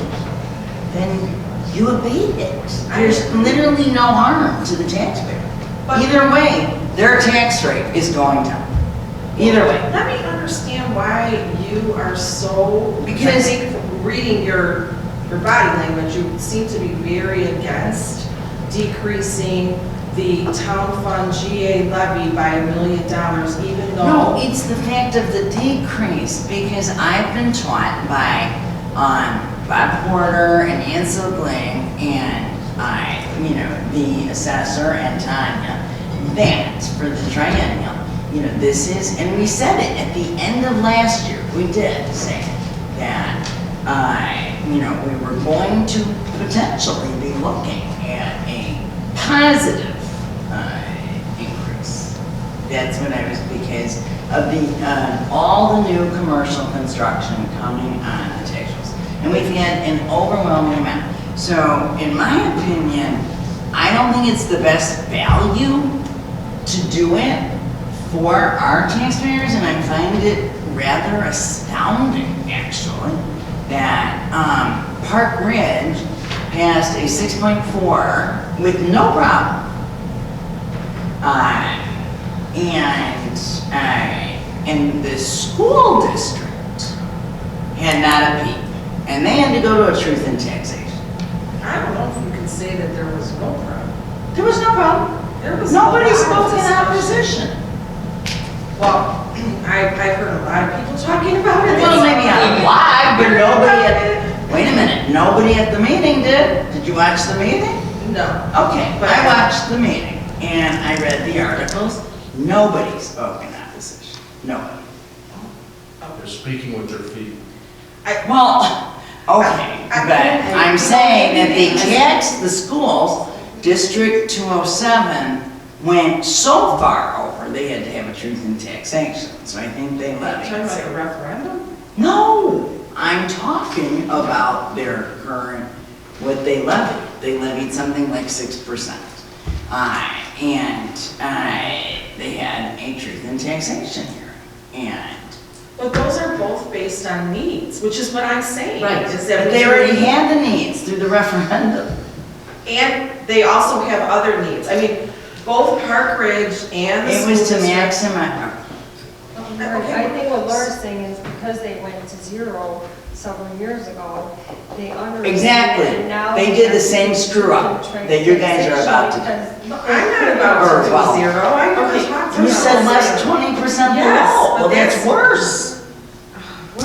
then you abate it. There's literally no harm to the taxpayer. But- Either way, their tax rate is going down. Either way. Let me understand why you are so, because I Because- think from reading your body language, you seem to be very against decreasing the town fund GA levy by $1 million, even though. No, it's the fact of the decrease, because I've been taught by Bob Porter and Ansel Gling and the assessor and Tanya, that for the triennial, you know, this is, and we said it at the end of last year, we did say that, you know, we were going to potentially be looking at a positive increase. That's what I was, because of the, all the new commercial construction coming on the tax rolls. And we've had an overwhelming amount. So in my opinion, I don't think it's the best value to do it for our taxpayers, and I find it rather astounding, actually, that Park Ridge passed a 6.4 with no problem. And the school district had not a peep, and they had to go to a truth in taxation. I don't know if you can say that there was no problem. There was no problem. There was Nobody a lot of spoke in discussion. opposition. Well, I've heard a lot of people talking about it. Well, maybe on live, but nobody at, wait a minute, nobody at the meeting did? Did you watch the meeting? No. Okay, but I watched the meeting, and I read the articles. Nobody spoke in opposition. Nobody. They're speaking with their feet. Well, okay, but I'm saying that they taxed the schools, District 207 went so far over, they had to have a truth in taxation. So I think they levied. Talking about a referendum? No, I'm talking about their current, what they levied. They levied something like 6%. And they had a truth in taxation here. And But those are both based on needs, which is what I'm saying. Right. Is that but they already had the needs through the referendum. And they also have other needs. I mean, both Park Ridge and the It school was to district- maximize. I think what Laura's saying is because they went to zero several years ago, they under. Exactly. And now They did the same screw up that you guys are about to do. I'm not about Or, to well, do zero. I never Okay, talked you about said less zero. 20% Yes, below. but Well, that's that's- worse. I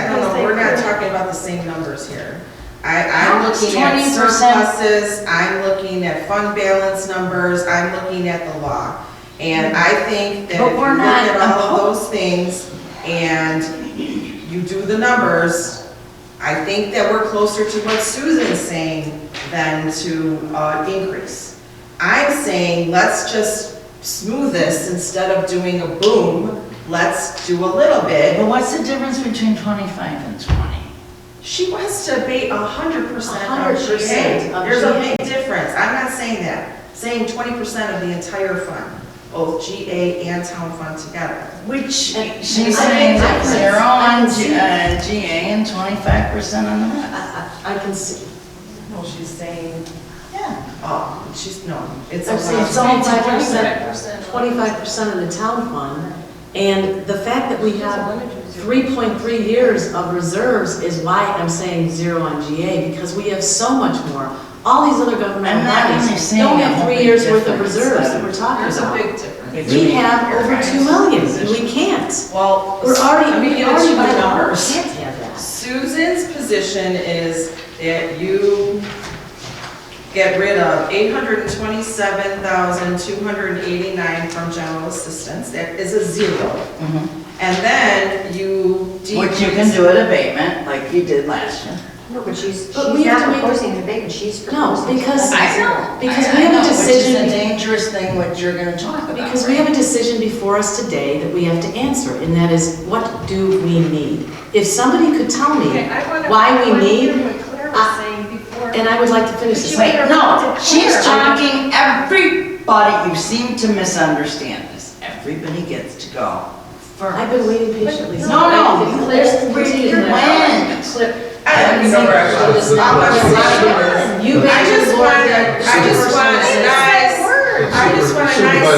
don't know, we're not talking about the same numbers here. I'm How much, looking at 20%? surpluses, I'm looking at fund balance numbers, I'm looking at the law. And I think that But if you we're look not at all of opposed. those things and you do the numbers, I think that we're closer to what Susan's saying than to increase. I'm saying, let's just smooth this instead of doing a boom, let's do a little bit. But what's the difference between 25 and 20? She wants to abate 100% of 100% GA. of There's a GA. big difference. I'm not saying that. Saying 20% of the entire fund, both GA and town fund together. Which, And- she's and I saying can- zero I on can see- GA and 25% on the rest. I can see, No, she's saying, Yeah. oh, no, it's a I'm saying lot. 25% of the town fund, and the fact that we have 3.3 years of reserves is why I'm saying zero on GA, because we have so much more. All these other governmental I'm not really bodies saying don't a have whole 3 big years worth of difference, reserves but that we're talking There's a about. big difference. We have over 2 million, and we can't. Well, We're already, let me we get already into by the law numbers. can't have that. Susan's position is that you get rid of 827,289 from general assistance, that is a zero. Mhm. And then you decrease. Which you can do at abatement, like you did last year. No, but she's But we have not to make- proposing an abatement, she's No, proposing. because- I know. Because I we have a know, decision- Which is a dangerous thing, what you're gonna talk about. Because we have a decision before us today that we have to answer, and that is, what do we need? If somebody could tell me why we need, What Claire was saying before. and I would like to finish this. Wait, no, she's talking, everybody, you seem to misunderstand this. Everybody gets to go first. I've been waiting patiently. No, no, Claire's when? I don't even know where I was. You I just want a nice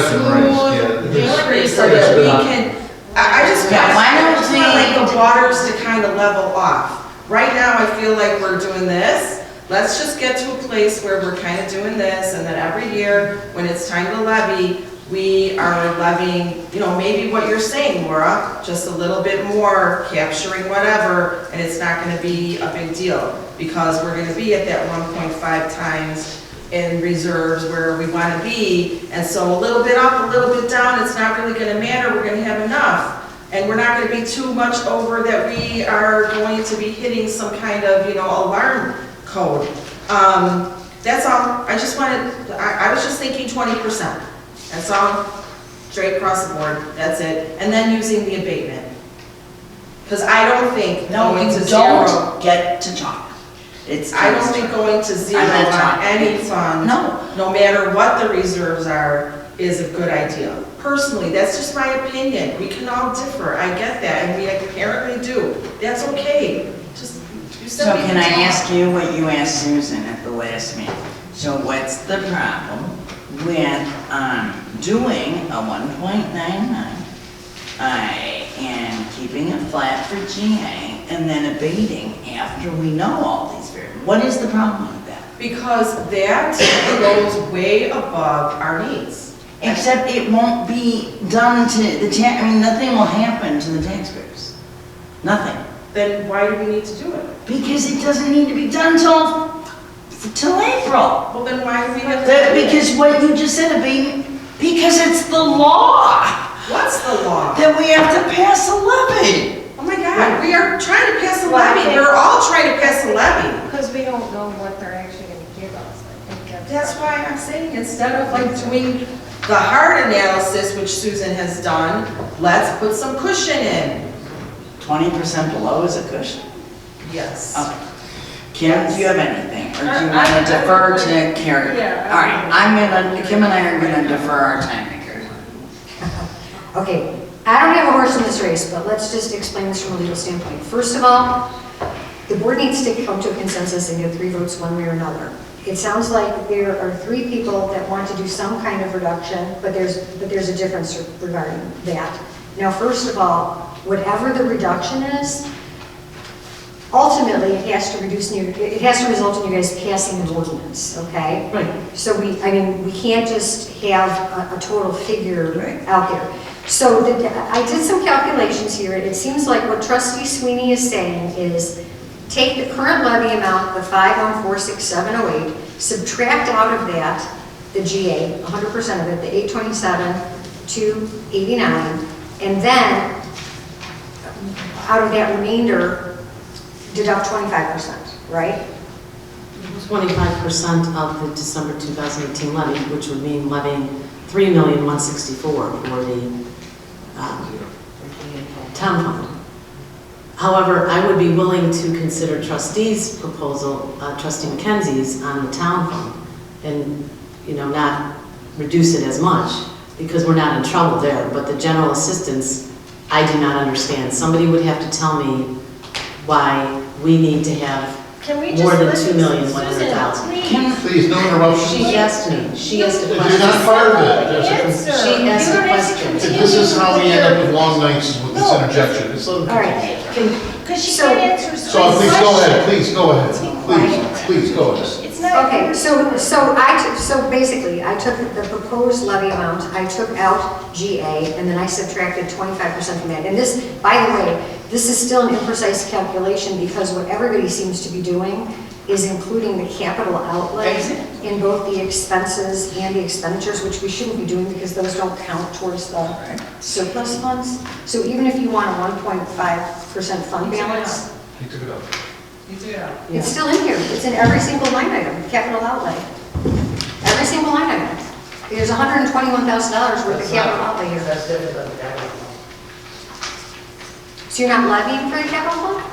smooth increase so that we can, I just Yeah, why don't want like the waters to kind of level off. Right now, I feel like we're doing this. Let's just get to a place where we're kind of doing this, and then every year, when it's time to levy, we are levying, you know, maybe what you're saying, Laura, just a little bit more, capturing whatever, and it's not gonna be a big deal, because we're gonna be at that 1.5 times in reserves where we want to be, and so a little bit up, a little bit down, it's not really going to matter, we're going to have enough. And we're not going to be too much over that we are going to be hitting some kind of, alarm code. That's all. I just wanted, I was just thinking 20%. That's all, straight across the board, that's it. And then using the abatement. Because I don't think No, going we to zero. don't get to talk. I don't think going to zero I'm not on talking. any fund, No. no matter what the reserves are, is a good idea. Personally, that's just my opinion. We can all differ, I get that, and we apparently do. That's okay. Just, you said So we can I talk. ask you what you asked Susan at the last meeting? So what's the problem with doing a 1.99 and keeping it flat for GA and then abating after we know all these variables? What is the problem with that? Because that goes way above our needs. Except it won't be done to the nothing will happen to the taxpayers. Nothing. Then why do we need to do it? Because it doesn't need to be done till April. Well, then why do we have to do it? Because what you just said, because it's the law What's the law? that we have to pass a levy. Oh my God, we are trying to pass a Well, I levy. think- We're all trying to pass a levy. Because we don't know what they're actually gonna give us. I think That's why I'm saying, instead of like doing the hard analysis, which Susan has done, let's put some cushion in. 20% below is a cushion? Yes. Okay. Kim, do you have anything, or do you I- want I- to defer to Carrie? Yeah, I- All right, Kim and I are gonna defer our time to Carrie. Okay, I don't have a horse in this race, but let's just explain this from a legal standpoint. First of all, the board needs to come to a consensus and get 3 votes one way or another. It sounds like there are 3 people that want to do some kind of reduction, but there's a difference regarding that. Now, first of all, whatever the reduction is, ultimately, it has to result in you guys passing an ordinance, okay? Right. So we can't just have a total figure Right. out there. So I did some calculations here. It seems like what Trustee Sweeney is saying is take the current levy amount, the 5146708, subtract out of that the GA, 100% of it, the 827,289, and then out of that remainder, deduct 25%, right? 25% of the December 2018 levy, which would mean levying $3,164,000 for the town fund. However, I would be willing to consider trustees' proposal, Trustee McKenzie's, on the town fund, and, not reduce it as much, because we're not in trouble there. But the general assistance, I do not understand. Somebody would have to tell me why we need to have Can we more just than listen to $2,100,000. Susan, Kim, Please, no interruptions. She asked me, she asked a You're question. not part of it. There's a Answer. She asked You a don't have to question. continue This is how we with end your- up with long nights with this No. interjection. It's a- All right. Because she So- can't answer So Susan's please go question. ahead, please go ahead. Please go ahead. It's not. Okay, so basically, I took the proposed levy amount, I took out GA, and then I subtracted 25% from that. And this, by the way, this is still an imprecise calculation because what everybody seems to be doing is including the capital outlay Exactly. in both the expenses and the expenditures, which we shouldn't be doing because those don't count towards the surplus funds. So even if you want a 1.5% fund balance, He took it up. You do it. it's still in here. It's in every single line item, capital outlay. Every single line item. There's $121,000 worth of capital outlay here. That's different than the capital fund. So you're not levying for the capital fund?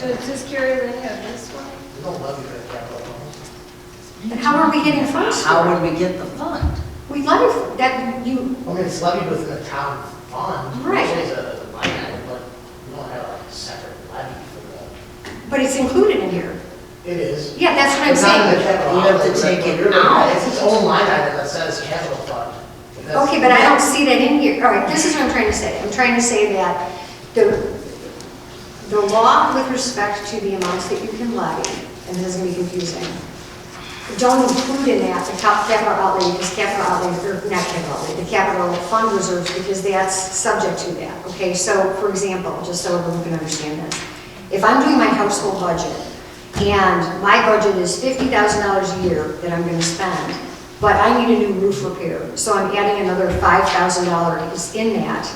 Does Carrie Lynn have this one? We don't levy for the capital fund. And how are we getting funds how for it? would we get the fund? We levy for that, you, I mean, it's levied within the town fund. Right. Which is a line item, but we don't have a separate levy for but it's included in here. the, it is. Yeah, that's what I'm It's not in the saying. capital You have to outlay, take but it you're right. out. It's its own line item that says capital fund. That's- Okay, but I don't see that in here. All right, this is what I'm trying to say. I'm trying to say that the law with respect to the amounts that you can levy, and this is going to be confusing, don't include in that the capital outlay, because capital outlay, or not capital outlay, the capital fund reserves, because that's subject to that. Okay, so for example, just so everyone can understand this, if I'm doing my household budget, and my budget is $50,000 a year that I'm gonna spend, but I need a new roof repair, so I'm adding another $5,000 in that.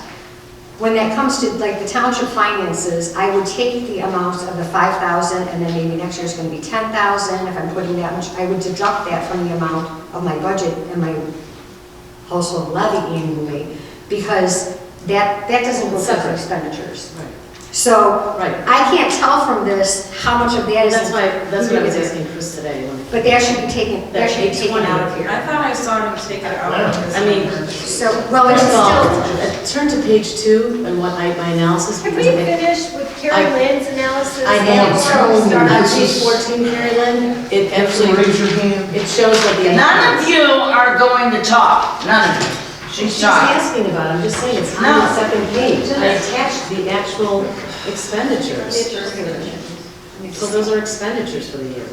When that comes to like the township finances, I would take the amount of the 5,000 and then maybe next year it's gonna be 10,000. If I'm putting that much, I would deduct that from the amount of my budget and my household levy annually, because that doesn't go separate expenditures. Right. So Right. I can't tell from this how much of that is. That's what I was asking Chris today. But that should be taken, that should be taken out of I here. thought I saw him take it out of his. I mean, So, well, it's First of still, all, turn to page 2 and what my analysis. Have because we I think- finished with Carrie Lynn's analysis? I And have. we're starting On to- page 14, Mary Lynn, it actually, Raise your hand. it shows what the. None of you are going to talk, none of you. She's She's talking. asking about it, I'm just saying, it's on No. the second page. I attached the actual expenditures. So those are expenditures for the year.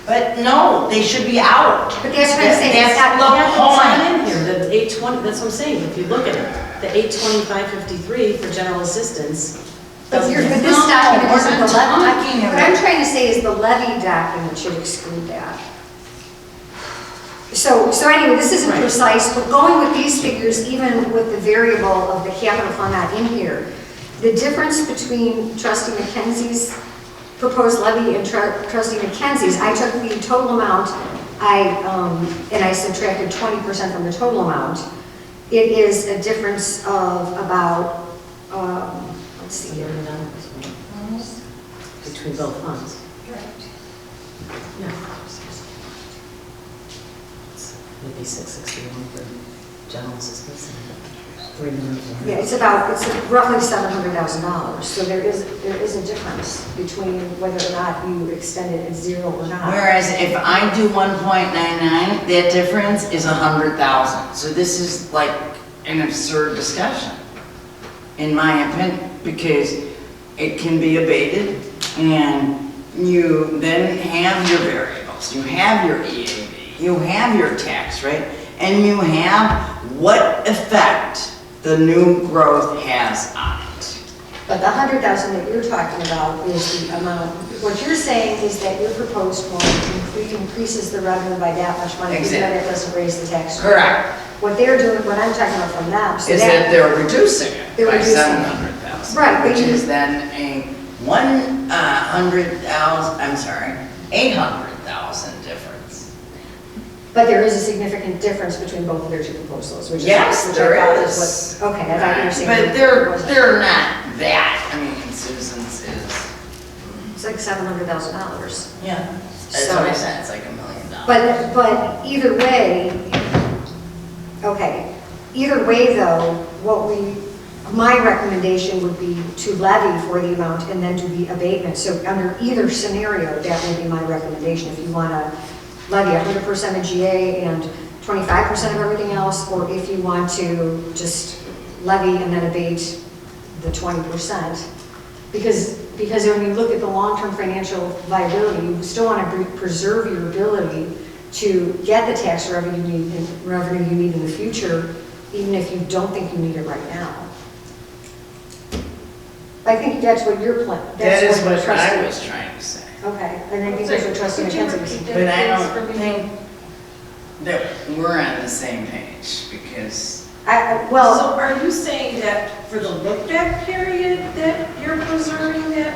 But no, they should be out. but that's what I'm saying, it's That's not, the Yeah, it's not point. in here, the 820, that's what I'm saying, if you look at it, the 825.53 for general assistance. but doesn't- but this No, document we're isn't not the levy. talking What about- I'm trying to say is the levy document should exclude that. So anyway, this isn't Right. precise, but going with these figures, even with the variable of the capital fund not in here, the difference between trustee McKenzie's proposed levy and trustee McKenzie's, I took the total amount, and I subtracted 20% from the total amount. It is a difference of about, let's see here. Between both funds. Yeah. It'd be 661 for general assistance and 3 million. Yeah, it's roughly $700,000. So there is a difference between whether or not you extend it at 0 or not. Whereas if I do 1.99, that difference is 100,000. So this is like an absurd discussion, in my opinion, because it can be abated and you then have your variables, you have your EAV, you have your tax rate, and you have what effect the new growth has on it. But the 100,000 that you're talking about is the amount, what you're saying is that your proposed one increases the revenue by that much money, even though Exactly. that doesn't raise the tax rate. Correct. What they're doing, what I'm talking about from them, so Is that they're reducing it They're by reducing it. 700,000. Right, but Which you- is then a 100,000, I'm sorry, 800,000 difference. But there is a significant difference between both of their two proposals, which is. Yes, which I there thought is. what- Okay, I thought you were saying. But there wasn't. they're not that, I mean, Susan's is, It's like $700,000. yeah, that's So- what I said, it's like $1 million. But either way, okay, either way though, my recommendation would be to levy for the amount and then to be abatement. So under either scenario, that would be my recommendation. If you want to levy 100% of GA and 25% of everything else, or if you want to just levy and then abate the 20%. Because when you look at the long-term financial viability, you still want to preserve your ability to get the tax revenue you need in the future, even if you don't think you need it right now. I think that's what your plan. That is what I trustee- was trying to say. Okay, and I think that's what trustee Could you McKenzie was repeat saying. that? But I Please, don't for me. think that we're on the same page, because Well, So are you saying that for the look-back period that you're preserving that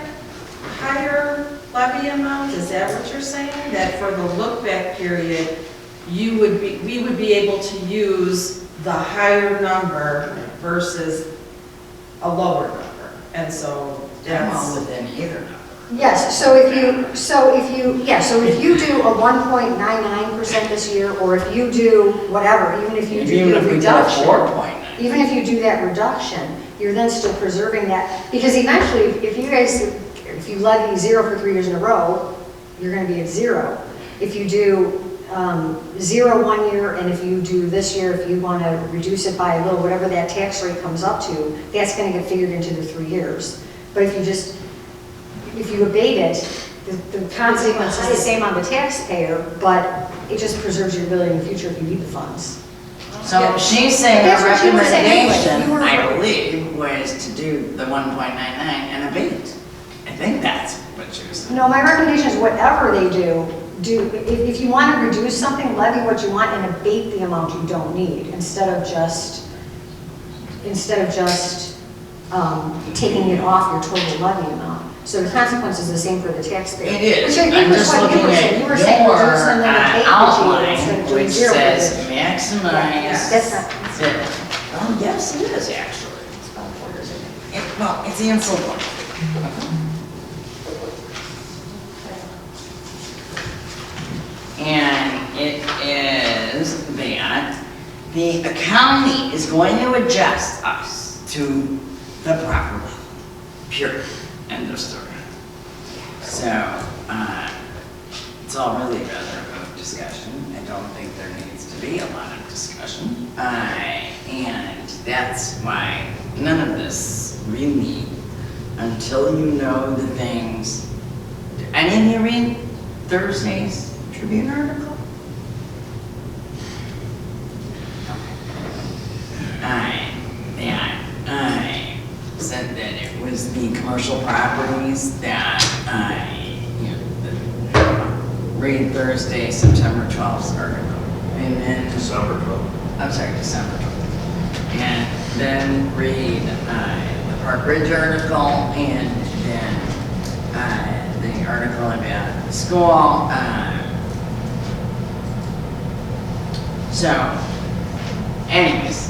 higher levy amount? Is that what you're saying? That for the look-back period, we would be able to use the higher number versus a lower number? And so I'm all that's, within either number. yes, so if you do a 1.99% this year, or if you do whatever, even if you do Even the if we did a reduction. 4.9. Even if you do that reduction, you're then still preserving that, because eventually, if you levy 0 for 3 years in a row, you're gonna be at 0. If you do 0 one year, and if you do this year, if you wanna reduce it by a little, whatever that tax rate comes up to, that's gonna get figured into the 3 years. But if you abate it, the consequence is the same on the taxpayer, but it just preserves your ability in the future if you need the funds. So she's saying That's her what you were saying anyway. recommendation, You were I right. believe, was to do the 1.99 and abate. I think that's what you were saying. No, my recommendation is whatever they do, if you want to reduce something, levy what you want and abate the amount you don't need, instead of just taking it off your total levy amount. So the consequence is the same for the taxpayer. It is. Which I think I'm was just what you looking were saying. at You were saying your reduce and then abate the outline, instead of doing which zero. says Yeah, maximize. that's not. Oh, yes, it is actually. It's about 4 years ago. Well, it's the info one. And it is that the county is going to adjust us to the proper level. Period. End of story. So, it's all really rather a discussion. I don't think there needs to be a lot of discussion. And that's why none of this really, until you know the things. Did any of you read Thursday's Tribune article? I said that it was the commercial properties that read Thursday, September 12th article. And then December 12th. I'm sorry, December 12th. And then read the Park Ridge article and then the article about the school. So, anyways,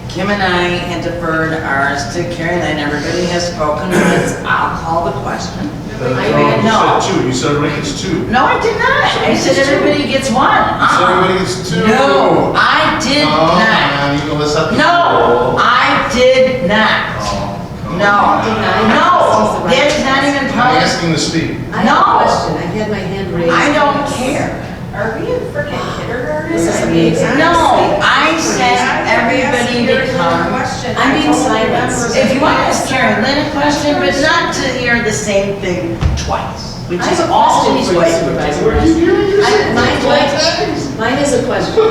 Kim and I had deferred ours to Carrie Lynn. Everybody has spoken once. I'll call the question. You said 2, you said everybody gets 2. No, I did not. I said everybody gets one. So everybody gets 2. No, I did Oh, not. man, you know, let's have to. No, I did not. No, no, that is not even I'm public. asking to speak. I have a question, I had my hand raised. I don't care. Are we in freaking kindergarten? This is I mean, amazing. No, honestly, I said everybody to come. I'm being silenced. If you want to ask Carrie Lynn a question, but not to hear the same thing twice, which I is have a always question for what you, you do. Supervisor. Mine is a question.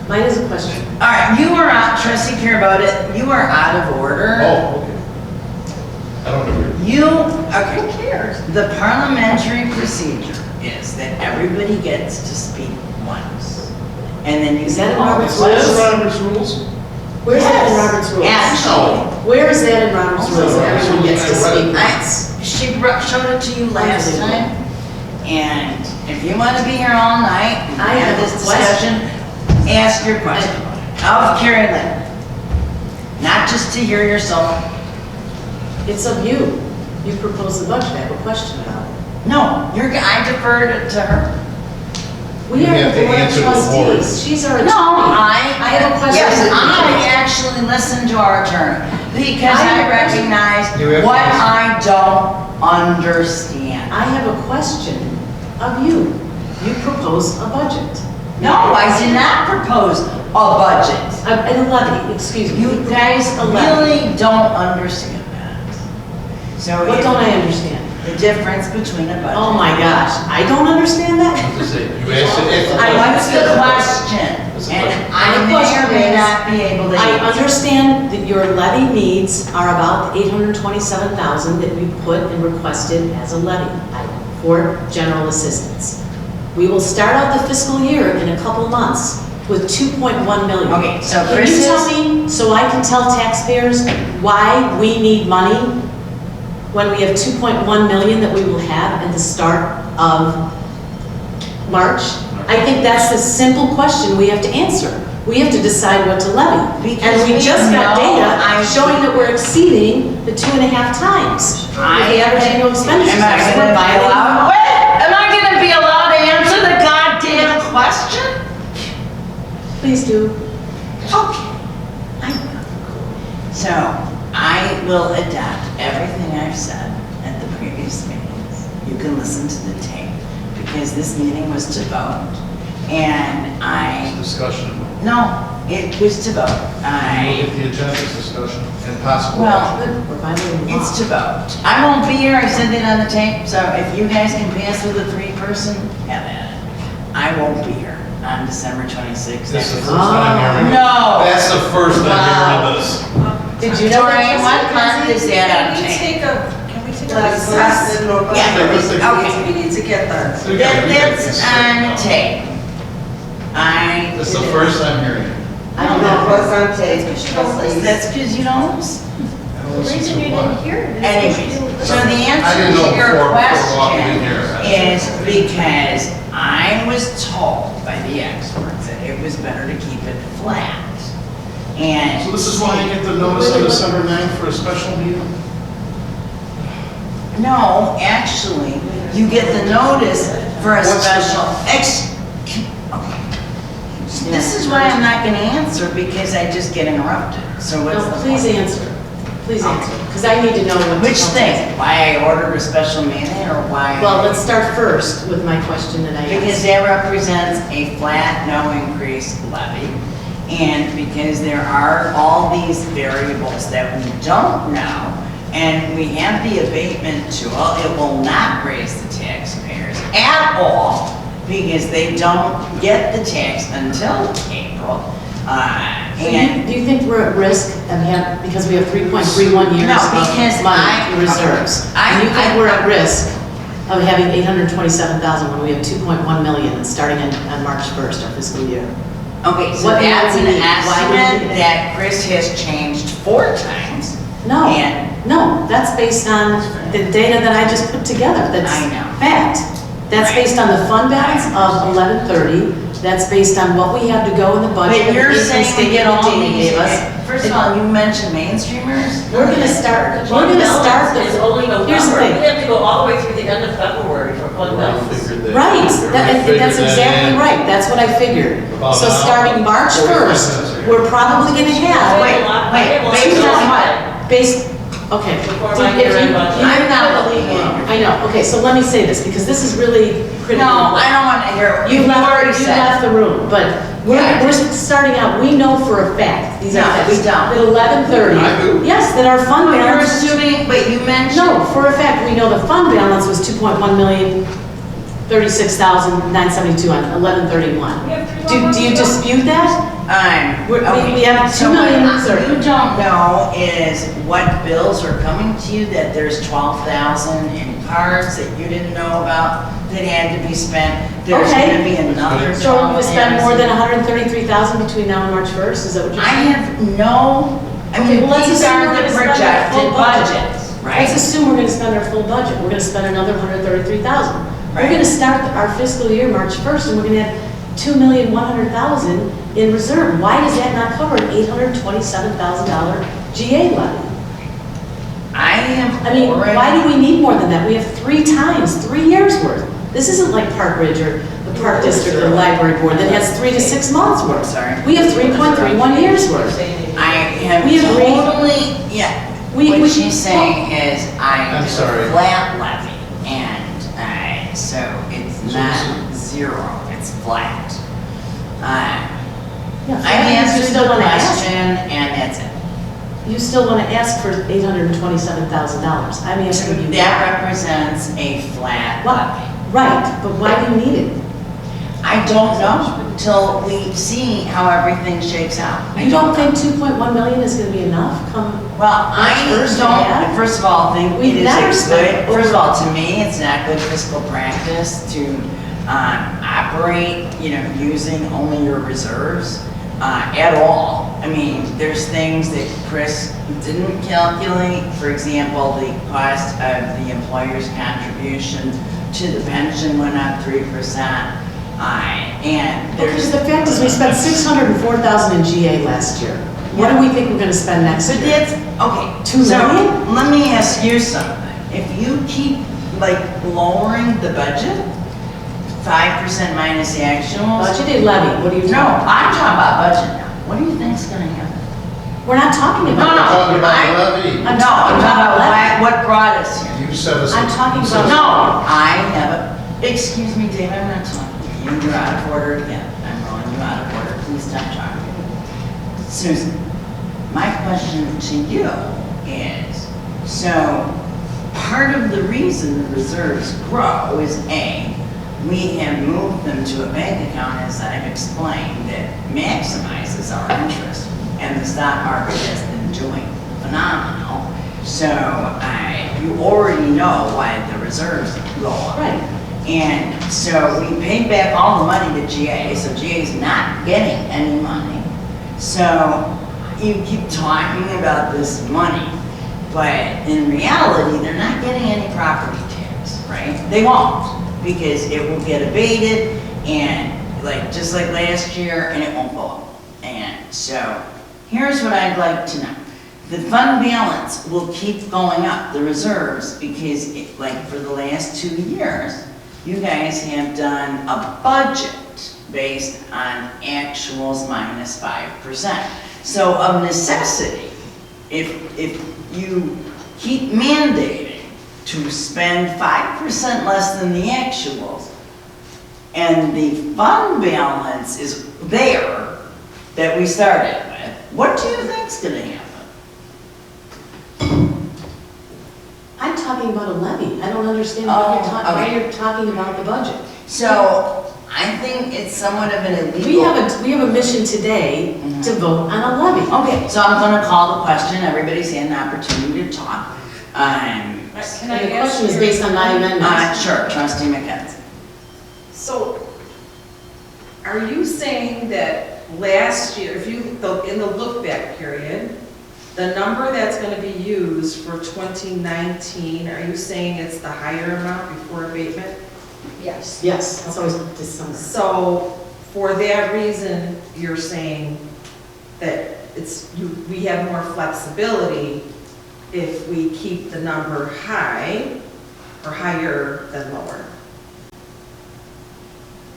Mine is a question. All right, you are out, trustee care about it, you are out of order. Oh, okay. I don't agree. You, okay. Who cares? The parliamentary procedure is that everybody gets to speak once. And then you. Is that in all Robert's the- rules? Robert's rules? Where's that in Robert's rules? Actually. Where is that in Robert's rules, that everyone gets to speak I- once? She showed it to you last time. And if you want to be here all night and I have have this a question. discussion, ask your question of Carrie Lynn. Not just to hear yourself. It's of you. You proposed the budget, I have a question about it. No, I deferred it to her. We You are have the to board of answer the board. trustees, she's our attorney. No, I have a question. Yes, I actually listened to our attorney because I recognize You have to what answer. I don't understand. I have a question of you. You proposed a budget. No, I did not propose a budget. A levy, excuse me. You guys A levy. really don't understand that. So What don't I understand? The difference between a budget. Oh my gosh, I don't understand that? You asked it. What's the question? And I may or may not be able to I answer. understand that your levy needs are about the $827,000 that you put and requested as a levy item for general assistance. We will start out the fiscal year in a couple months with 2.1 million. Okay, so Can Chris you tell is, me, so I can tell taxpayers why we need money when we have 2.1 million that we will have at the start of March? I think that's the simple question we have to answer. We have to decide what to levy. Because And we we just got know data showing that we're exceeding the 2.5 times the average annual expenditures. am I So gonna we're be violating the allowed, law. wait, am I gonna be allowed to answer the goddamn question? Please do. Okay. So, I will adopt everything I've said at the previous meetings. You can listen to the tape, because this meeting was to vote, and Discussion. no, it was to vote. Look at the agenda, discussion, and possible. Well, We're violating the law. it's to vote. I won't be here, I said that on the tape, so if you guys can pass with a 3-person, have at it. I won't be here on December 26th. This is the first time hearing. No. That's the first time Wow. hearing this. Did you know that? Doreen, what month is that on Can we tape? take a Last recess? in November. Yeah, okay. We need to get the, That's on tape. This is the first I'm hearing it. I don't No, it know. was on tape. That's because you don't listen. The reason you didn't hear it is because you Anyways, didn't so listen. the I answer didn't know to your before walking in question here. is because I was told by the experts that it was better to keep it flat. And. So this is why I get the notice on December 9th for a special meeting? No, actually, you get the notice for a What's the- special okay. This is why I'm not gonna answer, because I just get interrupted, so what's No, the please point? answer. Please answer, because I need to know what. Which thing? Why I ordered a special meeting, or why? Well, let's start first with my question that I asked. Because that represents a flat, no increase levy. And because there are all these variables that we don't know, and we have the abatement tool, it will not raise the taxpayers at all, because they don't get the tax until April. And Do you think we're at risk of because we have 3.31 years No, because of money in reserves? I- Do you think we're at risk of having 827,000 when we have 2.1 million starting on March 1st, our fiscal year? Okay, so What that's do an we need? Why do we estimate need it? that Chris has changed 4 times. No, And- no, that's based on the data that I just put together, that's I know. fact. That's Right. based on the fund balance of 1130, that's based on what we have to go in the budget. But you're the income saying we statement get that all Dana these, gave us. first of all, you mentioned mainstreamers. We're gonna start The fund balance the. is only November. Here's the We thing. have to go all the way through the end of February for fund balance. Right, that's exactly right, that's what I figured. About So now, starting March 1st, 45 we're probably gonna have, Based on what? based, okay. Before If my you- year-end budget. I'm not believing you. I know, okay, so let me say this, because this is really critical. No, I don't want to hear, You you've already left, you said. left the room, but Yeah. we're starting out, we know for a fact, these are No, facts. we don't. At 11:30. I do. Yes, that our fund You're balance. assuming, but you mentioned. No, for a fact, we know the fund balance was 2.1 million, 36,972 on 11/31. We have 3 more Do months you to go. dispute that? We have 2 So million what reserved. you don't know is what bills are coming to you, that there's 12,000 in cards that you didn't know about that had to be spent. There's Okay. gonna be another So we're gonna spend more 12,000. than 133,000 between now and March 1st, is that what you're I saying? have no, I Okay, mean, well, let's these assume are we're the gonna spend our projected full budget. budgets, Let's right? assume we're gonna spend our full budget, we're gonna spend another 133,000. We're Right. gonna start our fiscal year March 1st, and we're gonna have 2,100,000 in reserve. Why does that not cover an $827,000 GA levy? I have I mean, already. why do we need more than that? We have 3 times, 3 years worth. This isn't like Park Ridge or the Park District or the Library Board that has 3 to 6 months worth. Sorry. We have 3.31 years worth. I have We agree. totally, yeah. We- What we- she's saying is I I'm did sorry. a flat levy, and so it's not zero, it's flat. Yeah, I you answered still the wanna ask. question, and that's it. You still want to ask for $827,000. I'm asking you. That represents a flat Why? levy. Right, but why do you need it? I don't know till we see how everything shakes out. I You don't know. think 2.1 million is going to be enough come? Well, I First, yeah. don't, first of all, think We've it never is spent good, first of over- all, to me, it's not good fiscal practice to operate, using only your reserves at all. I mean, there's things that Chris didn't calculate, for example, the cost of the employer's contribution to the pension went up 3%. And Because there's. the fact is, we spent 604,000 in GA last year. What do we think we're going to spend next But year? that's, okay. 2 million? So, let me ask you something. If you keep, lowering the budget, 5% minus the actuals. Budgeted levy, what do you? No, I'm talking about budget now. What do you think's gonna happen? We're not talking No, about. no. Talking about I- levy. I'm No, I'm talking talking about about levy. what brought us here. You said us. I'm talking you said about- us- No, I haven't, excuse me, Dave, I'm not talking to you. You're out of order again. I'm calling you out of order. Please stop talking. Susan, my question to you is, so part of the reason the reserves grow is A, we have moved them to a bank account, as I've explained, that maximizes our interest, and the stock market has been doing So, you already know why the reserves go up. Right. And so we paid back all the money to GA, so GA's not getting any money. So you keep talking about this money, but in reality, they're not getting any property tax, right? They won't, because it will get abated and just like last year, and it won't go up. And so here's what I'd like to know. The fund balance will keep going up, the reserves, because for the last 2 years, you guys have done a budget based on actuals minus 5%. So of necessity, if you keep mandating to spend 5% less than the actuals, and the fund balance is there that we started with, what do you think's gonna happen? I'm talking about a levy. I don't understand why okay. you're talking about the budget. So, I think it's somewhat of an illegal. We have a mission today to vote on a levy. Okay, so I'm gonna call the question, everybody's had an opportunity to talk. And the question is based on my amendment. Sure, trustee McKenzie. So, are you saying that last year, in the look-back period, the number that's gonna be used for 2019, are you saying it's the higher amount before abatement? Yes. Yes, that's always December. So, for that reason, you're saying that we have more flexibility if we keep the number high or higher than lower?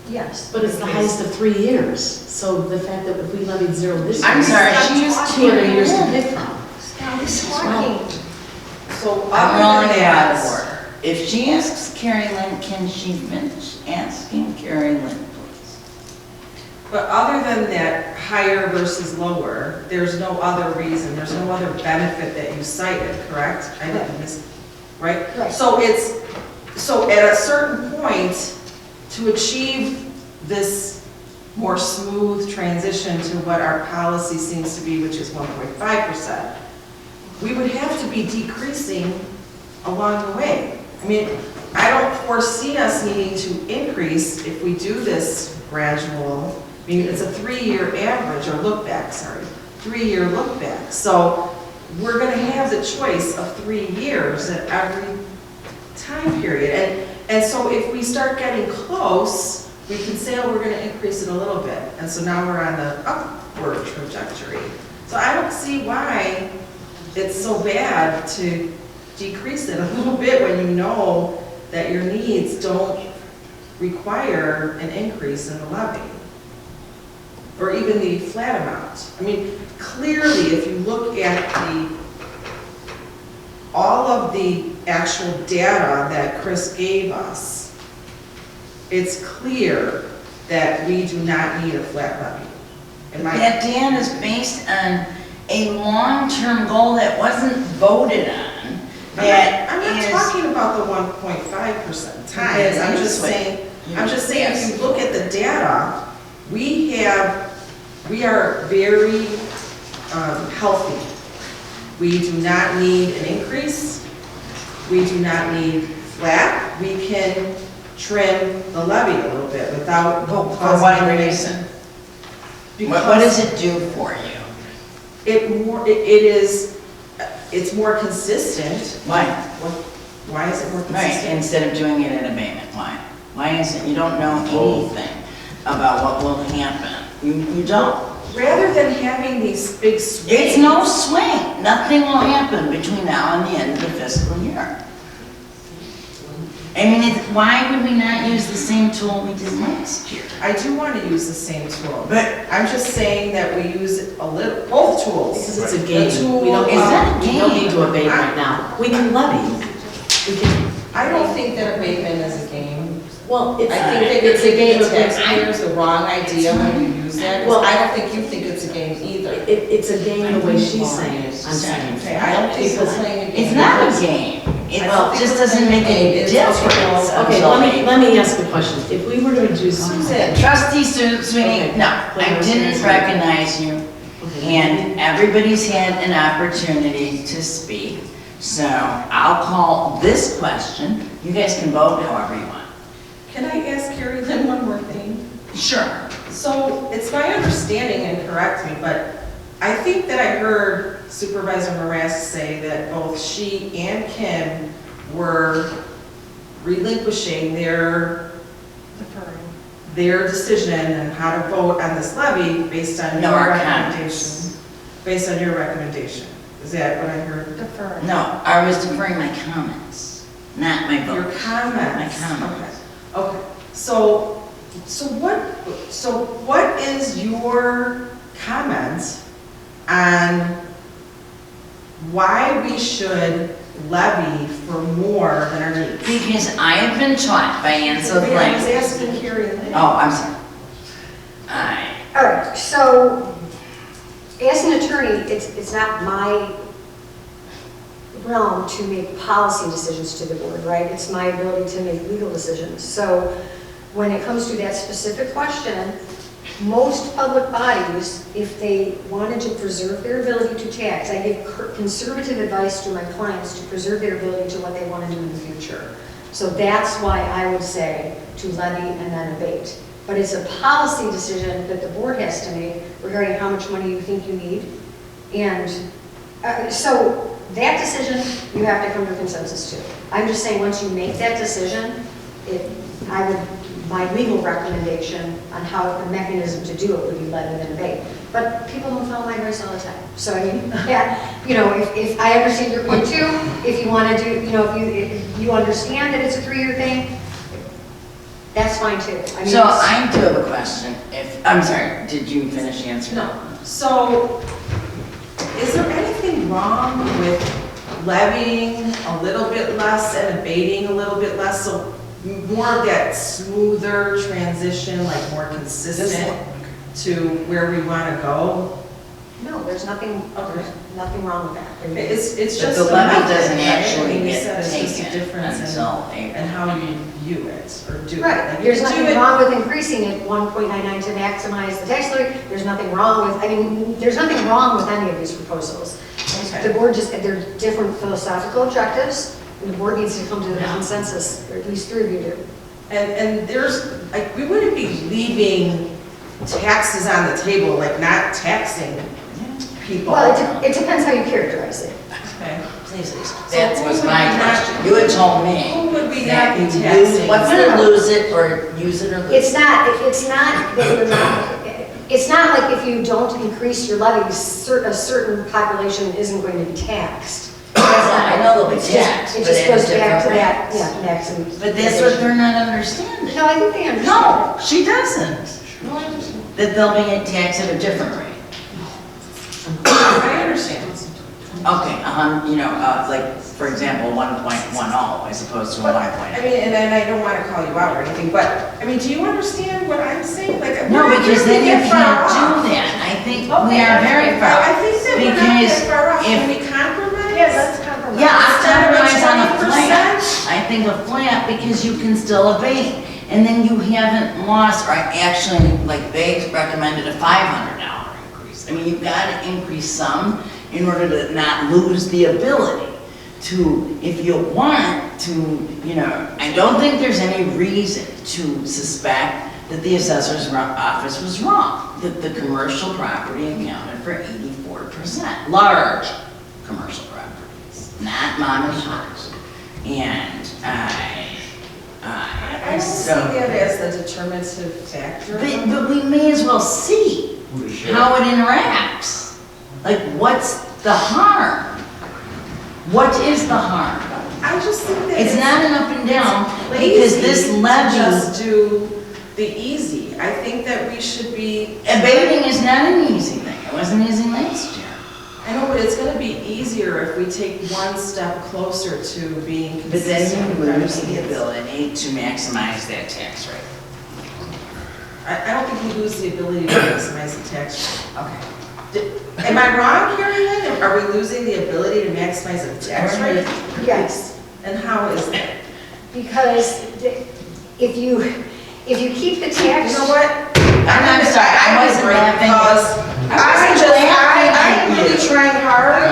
Yes. But it's the highest of 3 years, so the fact that if we levied zero this year. I'm sorry, she used 2 other years to pick from. Now, he's talking. So, I'm other rolling than it out of that, order. If she asks Carrie Lynn, can she finish asking Carrie Lynn, please? but other than that higher versus lower, there's no other reason, there's no other benefit that you cited, correct? I didn't miss, right? Right. So at a certain point, to achieve this more smooth transition to what our policy seems to be, which is 1.5%, we would have to be decreasing along the way. I mean, I don't foresee us needing to increase if we do this gradual, I mean, it's a 3-year average, or look back, sorry, 3-year look back. So we're gonna have the choice of 3 years at every time period. And so if we start getting close, we can say, oh, we're gonna increase it a little bit. And so now we're on the upward trajectory. So I don't see why it's so bad to decrease it a little bit when you know that your needs don't require an increase in the levy, or even the flat amount. I mean, clearly, if you look at all of the actual data that Chris gave us, it's clear that we do not need a flat levy. That, Dan, is based on a long-term goal that wasn't voted on. I'm not talking about the 1.5% times. I'm just saying if you look at the data, we are very healthy. We do not need an increase. We do not need flat. We can trim the levy a little bit without For causing what any- reason? Because What does it do for you? it's more consistent. Why? Why is it more Right, consistent? instead of doing it in abatement, why? Why is it, you don't know anything about what will happen. You don't. Rather than having these big swings. It's no swing. Nothing will happen between now and the end of the fiscal year. I mean, why would we not use the same tool we did last year? I do want to use the same tool, But I'm just saying that we use both tools. Because it's a game. tool- We don't, Is that a we don't game? need to abate right now. We can levy. We can, I don't think that abatement is a game. well, I it's, think that it's a game of taxpayers the wrong idea when you use that, Well, because I don't think you think it's a game either. it's a game the way she's saying it, I'm saying. Okay, I don't think we're playing a game. it's not a game. It I don't think just we're doesn't playing make a game. any It's difference. Okay, let me ask a question. If we were to reduce. Susan. Trustee Sweeney, Okay. no, I didn't recognize you. Okay. And everybody's had an opportunity to speak. So I'll call this question. You guys can vote however you want. Can I ask Carrie Lynn one more thing? Sure. So it's my understanding, and correct me, but I think that I heard Supervisor Morass say that both she and Kim were relinquishing their decision on how to vote on this levy based on No, your our recommendation. comments. Based on your recommendation. Is that what I heard? Deferring. No, I was deferring my comments, not my vote. Your comments. My comments. Okay. So what is your comment on why we should levy for more than our needs? Because I have been taught by Ansel Wait, I was Blank. asking Carrie Lynn. Oh, I'm sorry. All right, so as an attorney, it's not my realm to make policy decisions to the board, right? It's my ability to make legal decisions. So when it comes to that specific question, most public bodies, if they wanted to preserve their ability to tax, I give conservative advice to my clients to preserve their ability to what they want to do in the future. So that's why I would say to levy and then abate. But it's a policy decision that the board has to make regarding how much money you think you need. And so that decision, you have to come to consensus to. I'm just saying, once you make that decision, my legal recommendation on how the mechanism to do it would be levy and abate. But people don't follow my advice all the time. So I mean, yeah, if I understand your point too, if you want to do, if you understand that it's a 3-year thing, that's fine too. I mean, So I do have a question. I'm sorry, did you finish answering? No. So is there anything wrong with levying a little bit less and abating a little bit less? So more of that smoother transition, like more consistent to where we want to go? no, there's nothing wrong with that. It's But just the a levy method, doesn't right? actually You get said it's just a taken difference until in April. how you view it or do it. Right, Like, there's you do nothing it- wrong with increasing it 1.99 to maximize the tax rate. There's nothing wrong with, there's nothing wrong with any of these proposals. Okay. The board they're different philosophical objectives, and the board needs to come to a consensus, or at least 3 of you do. And there's, like, we wouldn't be leaving taxes on the table, like not taxing people. Well, it depends how you characterize it. Okay. Please, Lisa. So That who was would my we not- question. You had told me. Who would we that not be you lose- taxing? What's it, lose it or use it or lose It's it? not that you're not, it's not like if you don't increase your levies, a certain population isn't going to be taxed. I know they'll be taxed, It but just at goes a back to different that, rate. yeah, maximum. But that's what they're not understanding. No, I think they understand. No, she doesn't. That they'll be taxed at a different rate. I understand. Okay, like, for example, 1.10 as opposed to a But, 1.8. I mean, and then I don't want to call you out or anything, but, I mean, do you understand what I'm saying? Like, No, we're not because really then you that far can't off. do that. I think we Okay, are very far. I think that we're not Because that far off. Can if- we compromise? Yeah, let's compromise. Yeah, I Instead of a compromise on a 20%? flat. I think a flat because you can still abate. And then you haven't lost, or actually, like they recommended a $500 increase. I mean, you've got to increase some in order to not lose the ability to, if you want to, I don't think there's any reason to suspect that the assessor's office was wrong, that the commercial property accounted for 84%, large commercial properties, not mom and pops. And I don't see that as the determinative factor. but we may as well see how it interacts. Like, what's the harm? What is the harm? I just think that It's not an up and down, lazy because this to levy, just do the easy. I think that we should be. abating is not an easy thing. It wasn't easy last year. I know, but it's gonna be easier if we take one step closer to being But then consistent. you with lose the everything. ability to maximize that tax rate. I don't think we lose the ability to maximize the tax rate. Okay. Am I wrong, Carrie Lynn? Are we losing the ability to maximize the tax rate? Yes, And how is that? because if you keep the tax. You know what? I'm sorry, I wasn't laughing. Because I'm really trying hard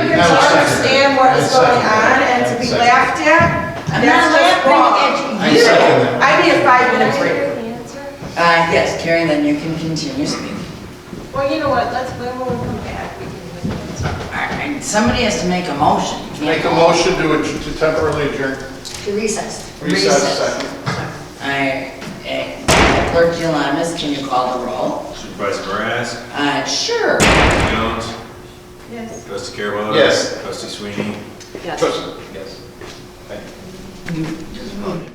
here to understand what is what's going on and to be laughed at, I'm that's not just laughing wrong. at you. I need a 5-minute break. Yes, Carrie, then you can continue speaking. Well, you know what, when we come back, we can. All right, somebody has to make a motion. You can't- Make a motion to temporarily adjourn. To recess. Recess second. All right, Clerk Gielamis, can you call the roll? Supervisor Marask, Sure. Jones, Yes. Trustee Carebola. Yes. Trustee Sweeney. Yes. Yes. You just voted.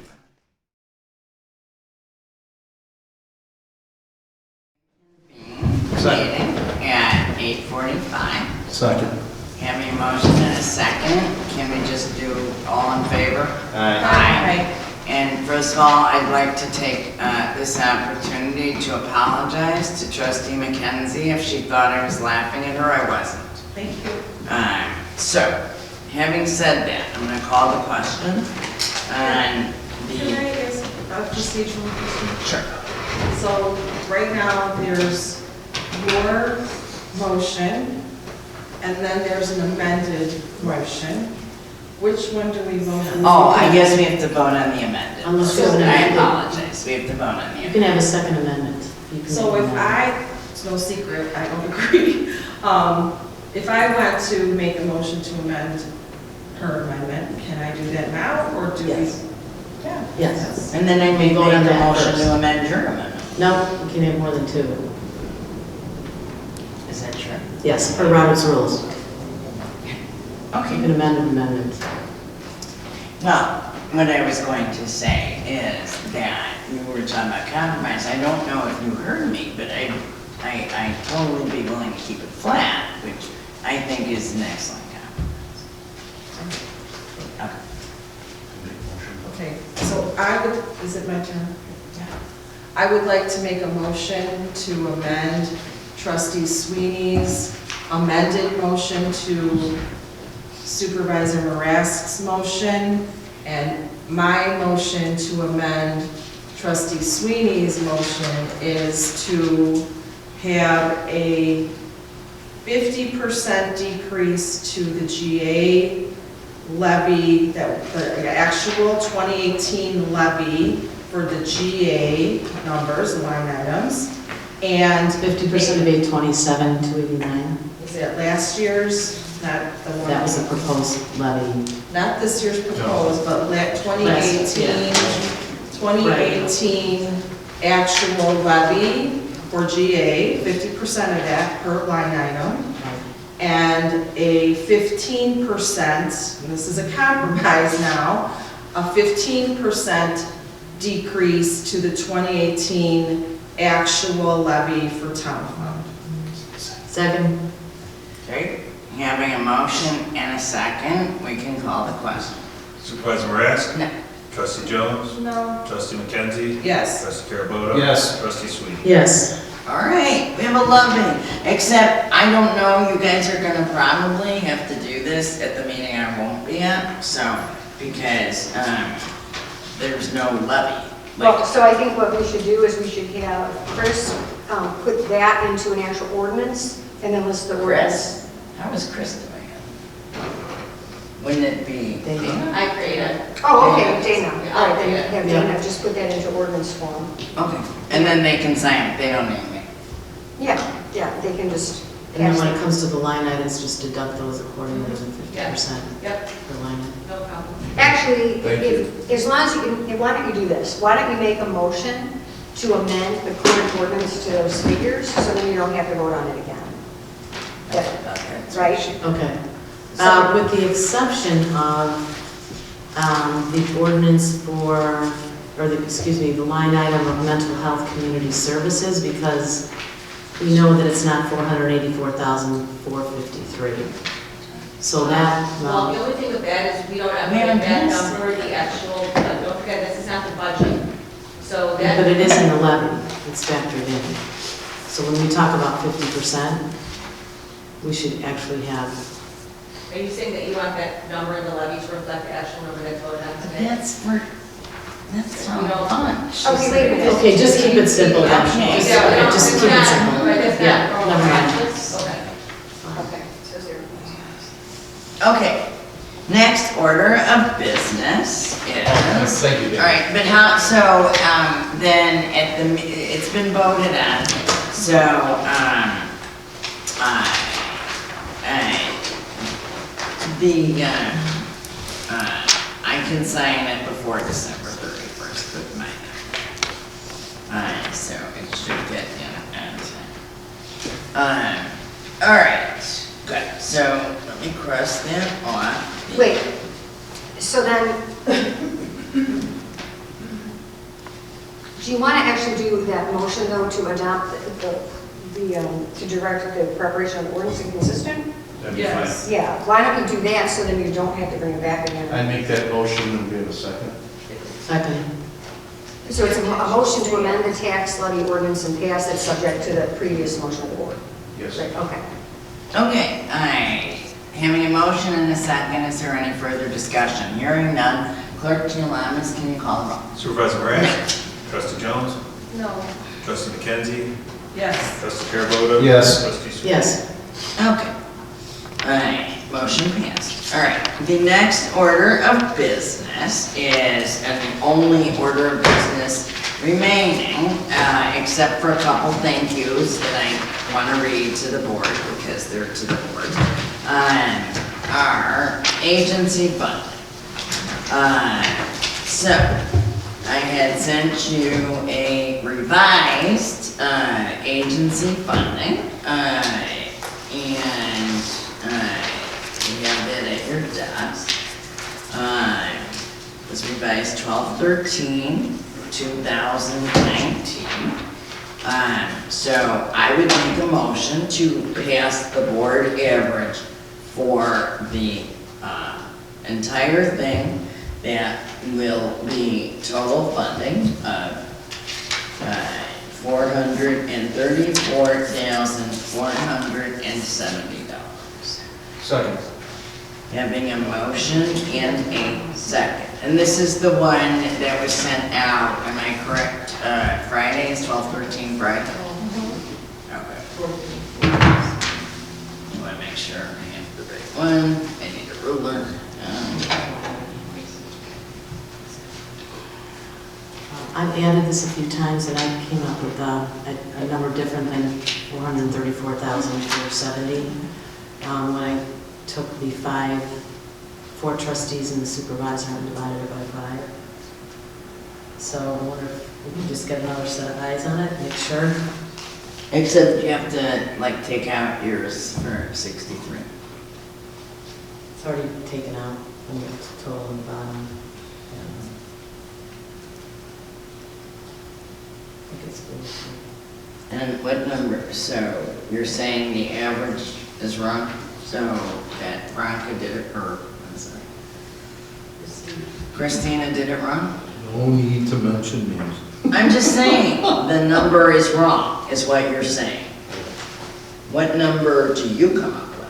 Meeting at 8:45. Second. Having a motion and a second, can we just do all in favor? Aye. And first of all, I'd like to take this opportunity to apologize to Trustee McKenzie. If she thought I was laughing at her, I wasn't. Thank you. So, having said that, I'm going to call the question on Can I the... ask a procedural question? Sure. So right now, there's your motion, and then there's an amended motion. Which one do we vote on? Oh, I guess we have to vote on the amended. Unless you have an I amended. apologize, we have to vote on the You amended. can have a second amendment. You can So make if an it's no secret, I don't agree. If I want to make a motion to amend her amendment, can I do that now, or do we? Yes. Yeah. Yes. And then I may Vote make on the that motion first. to amend your amendment. No, you can have more than two. Is that true? Yes, per Robert's rules. You Okay. can amend an amendment. Well, what I was going to say is that you were talking about compromise. I don't know if you heard me, but I totally be willing to keep it flat, which I think is an excellent compromise. Okay, so I would, is it my turn? Yeah. I would like to make a motion to amend Trustee Sweeney's amended motion to Supervisor Marask's motion, and my motion to amend Trustee Sweeney's motion is to have a 50% decrease to the GA levy, the actual 2018 levy for the GA numbers, line items, and 50% of 827, 289. is that last year's, not the one? That was the proposed levy. Not this year's proposed, but 2018, 2018 actual levy for GA, 50% of that per line item, and a 15%, and this is a compromise now, a 15% decrease to the 2018 actual levy for town fund. Second. Okay, having a motion and a second, we can call the question. Supervisor Marask, No. Trustee Jones, No. Trustee McKenzie. Yes. Trustee Carebola. Yes. Trustee Sweeney. Yes. All right, we have a lovely, except I don't know, you guys are gonna probably have to do this at the meeting I won't be at, so, because, there's no levy. Well, so I think what we should do is we should have Chris put that into an actual ordinance and then list the ordinance. Chris, how is Chris doing it? Wouldn't it be Dana? I created. Oh, okay, Dana. Yeah, All right, then yeah. have Dana just put that into ordinance form. Okay, and then they can sign it, they don't need me. Yeah, they can just. And then when it comes to the line items, just deduct those accordingly, the 50% Yep, per line item. no problem. Actually, Thank as long as you can, why don't you do this? Why don't you make a motion to amend the current ordinance to those figures, so then you don't have to vote on it again? Okay. Right? Okay. So- With the exception of the ordinance for, or the, excuse me, the line item of mental health community services, because we know that it's not 484,453. So that, Well, the only thing with that is we don't have We haven't that passed number, the actual, don't forget, this is not the budget. So but that, it is in the levy, it's factored in. So when we talk about 50%, we should actually have, are you saying that you want that number in the levy to reflect the actual number that's voted on today? That's We don't- fun. Okay, wait a minute. okay, just keep it simple then. Okay. Just- Yeah, we don't- Just it's keep it not- simple. Right, it's Yeah, not. never mind. Okay. Okay, so 0. Okay, Next order of business is. Thank you, Dan. All right, but how, so, then at the, it's been voted on, so, I can sign it before December 31st with my, so it should get in and, all right, good, so let me cross that off. Wait, so then, do you want to actually do that motion though to adopt to direct the preparation of ordinance and consistent? That'd be Yes. fine. Yeah, why don't you do that so then you don't have to bring it back again? I make that motion and we have a second. Second. So it's a motion to amend the tax levy ordinance and pass it subject to the previous motion of the board? Yes. Right, okay. Okay, having a motion and a second, is there any further discussion? Hearing none, Clerk Gialamas, can you call the roll? Supervisor Marask? Trustee Jones? No. Trustee McKenzie? Yes. Trustee Careboda? Yes. Trustee Swett? Yes. Okay. Motion passed. All right, the next order of business is, and the only order of business remaining, except for a couple thank yous that I want to read to the board because they're to the board, are agency funding. So, I had sent you a revised agency funding, and you have that at your desk. It was revised 12/13/2019. So I would make a motion to pass the board average for the entire thing. That will be total funding of $434,470. Second. Having a motion and a second. And this is the one that was sent out, am I correct? Friday is 12/13 Friday? Okay. I want to make sure I have the right one. I need a ruler. I've added this a few times and I came up with a number different than 434,470. When I took the four trustees and the supervisor and divided it by 5. So I wonder if we can just get another set of eyes on it, make sure. Except you have to, like, take out yours for 63. It's already taken out from the total on the bottom. I think it's good. And what number? So you're saying the average is wrong? So that Veronica did it, or, I'm sorry, Christina did it wrong? No need to mention names. I'm just saying, the number is wrong, is what you're saying. What number do you come up with?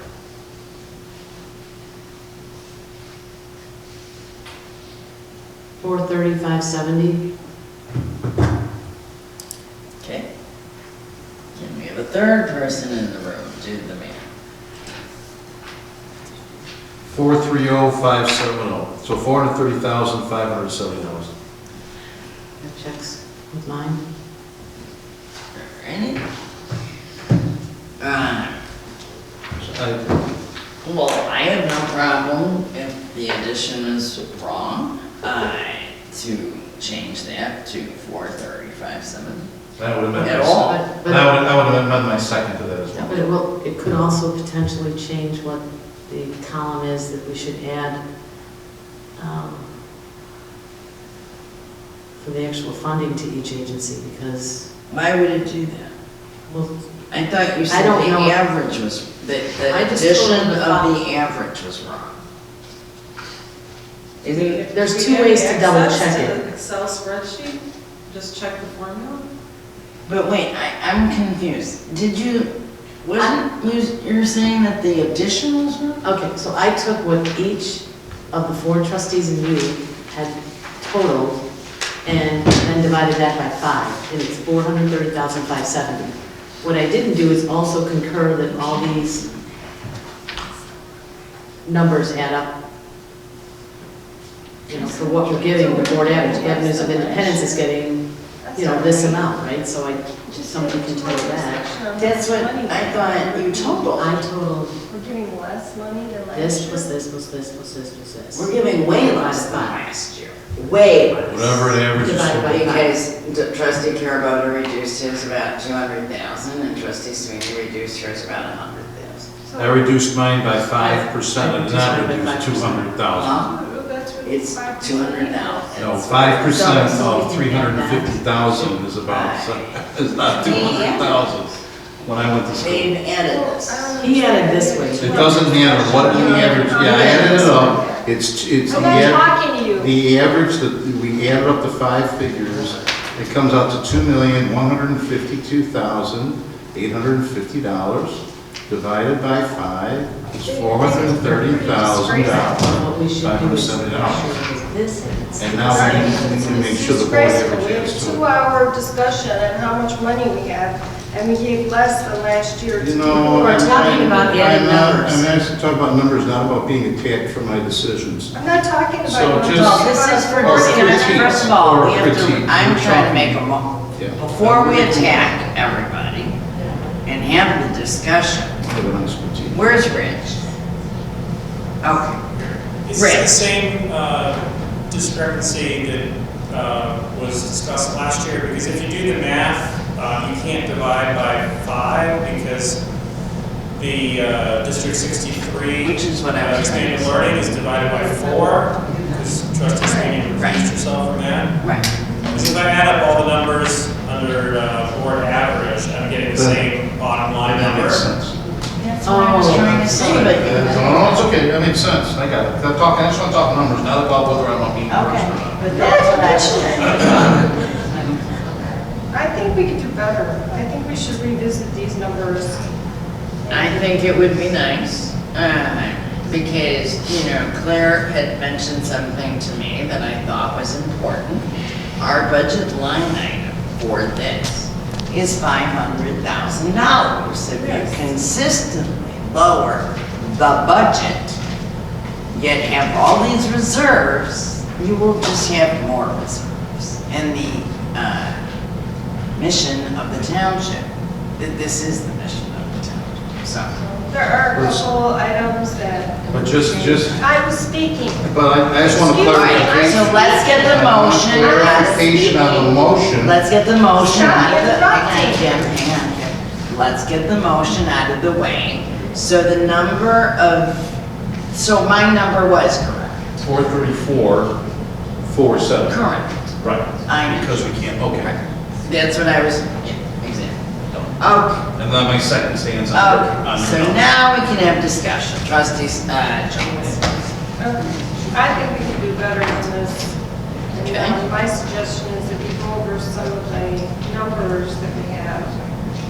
$435.70. Okay. Can we have a third person in the room do the math? 430,570. So $430,570. That checks with mine. Alrighty. Well, I have no problem if the addition is wrong, to change that to 435.70. That would amend At my all. second. I would amend my second to that as Yeah, well. but it could also potentially change what the column is that we should add for the actual funding to each agency, because, Why would it do that? well, I thought you I said don't the know. average was, the I just addition told them of the average was wrong. Isn't it? there's We two have ways to double access check to it. the Excel spreadsheet, just check the formula. But wait, I'm confused. Did you, you're saying that the addition was wrong? Okay, so I took what each of the 4 trustees and you had totaled and then divided that by 5, and it's 430,570. What I didn't do is also concur that all these numbers add up for what we're giving, the board average, Avenues of Independence is getting, this amount, right? So somebody can total that. That's what I thought you totaled. I totaled We're giving less money than last year. this plus this plus this plus this plus this. We're giving way less than last year. Way less. Whatever the average is. Divided by Because trustee Carabota reduced his about 200,000 and trustee Sweeney reduced hers about 100,000. I reduced mine by 5% and that Divided by reduced 200,000. Oh, that's what It's 200,000. No, 5% of 350,000 is about, is not 200,000 when I went to school. They've added this. He added this way. It doesn't matter what the average, yeah, I added it up. It's the I'm not talking to you. the average that we added up the 5 figures, it comes out to $2,152,850 divided by 5 is $430,000. What we should do is $570. this is. And now we need to make sure the board average We have is a to it. 2-hour discussion on how much money we have, and we gave less than last year to You people know, who are talking about added numbers. I'm asking to talk about numbers, not about being attacked for my decisions. I'm not talking about. So numbers. just- Well, this is for Or discussion. critique, First of all, or we have to, critique. I'm We're trying to talking- make a Yeah. before we attack everybody and have the discussion, Put it on this critique. where's Rich? Okay. It's Rich. the same discrepancy that was discussed last year, because if you do the math, you can't divide by 5 because the District 63 Which is what I was trying to expanded say. learning is divided by 4, because trustee Sweeney Right. recused herself from that. Right. Because if I add up all the numbers under board average, I'm getting the same bottom line That number. makes sense. That's what I was trying to say, but. No, it's okay, that makes sense, I got it. I just want to talk numbers, not about whether I'm being Okay, honest or not. but that's what I was trying to I think we could do better. I think we should revisit these numbers. I think it would be nice, because, Claire had mentioned something to me that I thought was important. Our budget line item for this is $500,000. If you consistently lower the budget, yet have all these reserves, you will just have more reserves. And the mission of the township, this is the mission of the township, so. There are a couple items that, But just, I was speaking. but I just want to Excuse me, clarify. So let's get the motion. Clarification on the motion. Let's get the motion Stop out of the, interrupting. hang on, Kim. Let's get the motion out of the way. So the number of, so my number was correct. 434, 47. Correct. Right. I know. Because we can't, okay. That's what I was, yeah, exactly. Okay. And then my second stands on Okay, so your notes. now we can have discussion. Trustees, Jones. I think we can do better than this. And Okay. my suggestion is that we go over some of the numbers that we have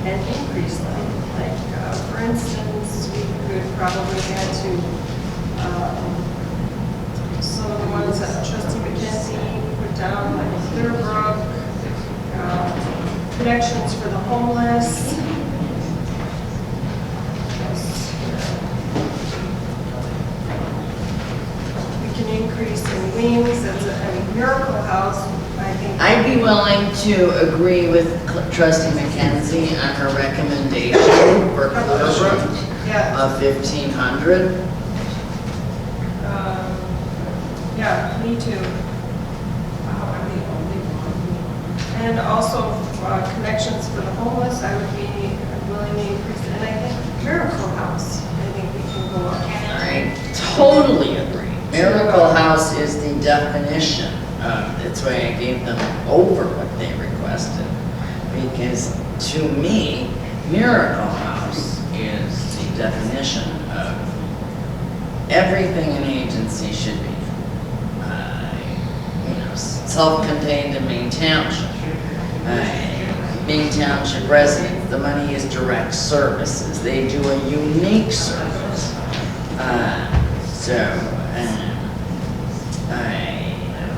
and increase them. Like, for instance, we could probably add to some of the ones that trustee McKenzie put down, like Clearbrook, connections for the homeless. We can increase in wings, that's a Miracle House, I think. I'd be willing to agree with trustee McKenzie on her recommendation for Clearbrook Yeah, of 1,500. yeah, me too. And also connections for the homeless, I would be willing to increase, and I think Miracle House, I think we can go up. I totally agree. Miracle House is the definition. That's why I gave them over what they requested. Because to me, Miracle House is the definition of everything an agency should be. Self-contained in Maine Township. Maine Township residents, the money is direct services. They do a unique service.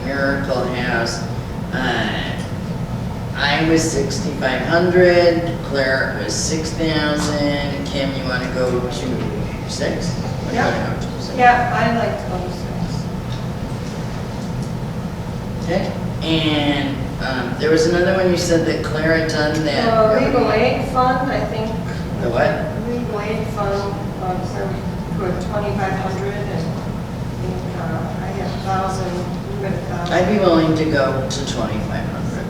Miracle House, I was 6,500, Claire was 6,000, Kim, you wanna go to 6? Yeah. Yeah, I like those things. Okay, and there was another one you said that Claire had done that. The legal aid fund, I think. The what? Legal aid fund, so we put 2,500 and I think I have 1,000, you got 1,000. I'd be willing to go to 2,500.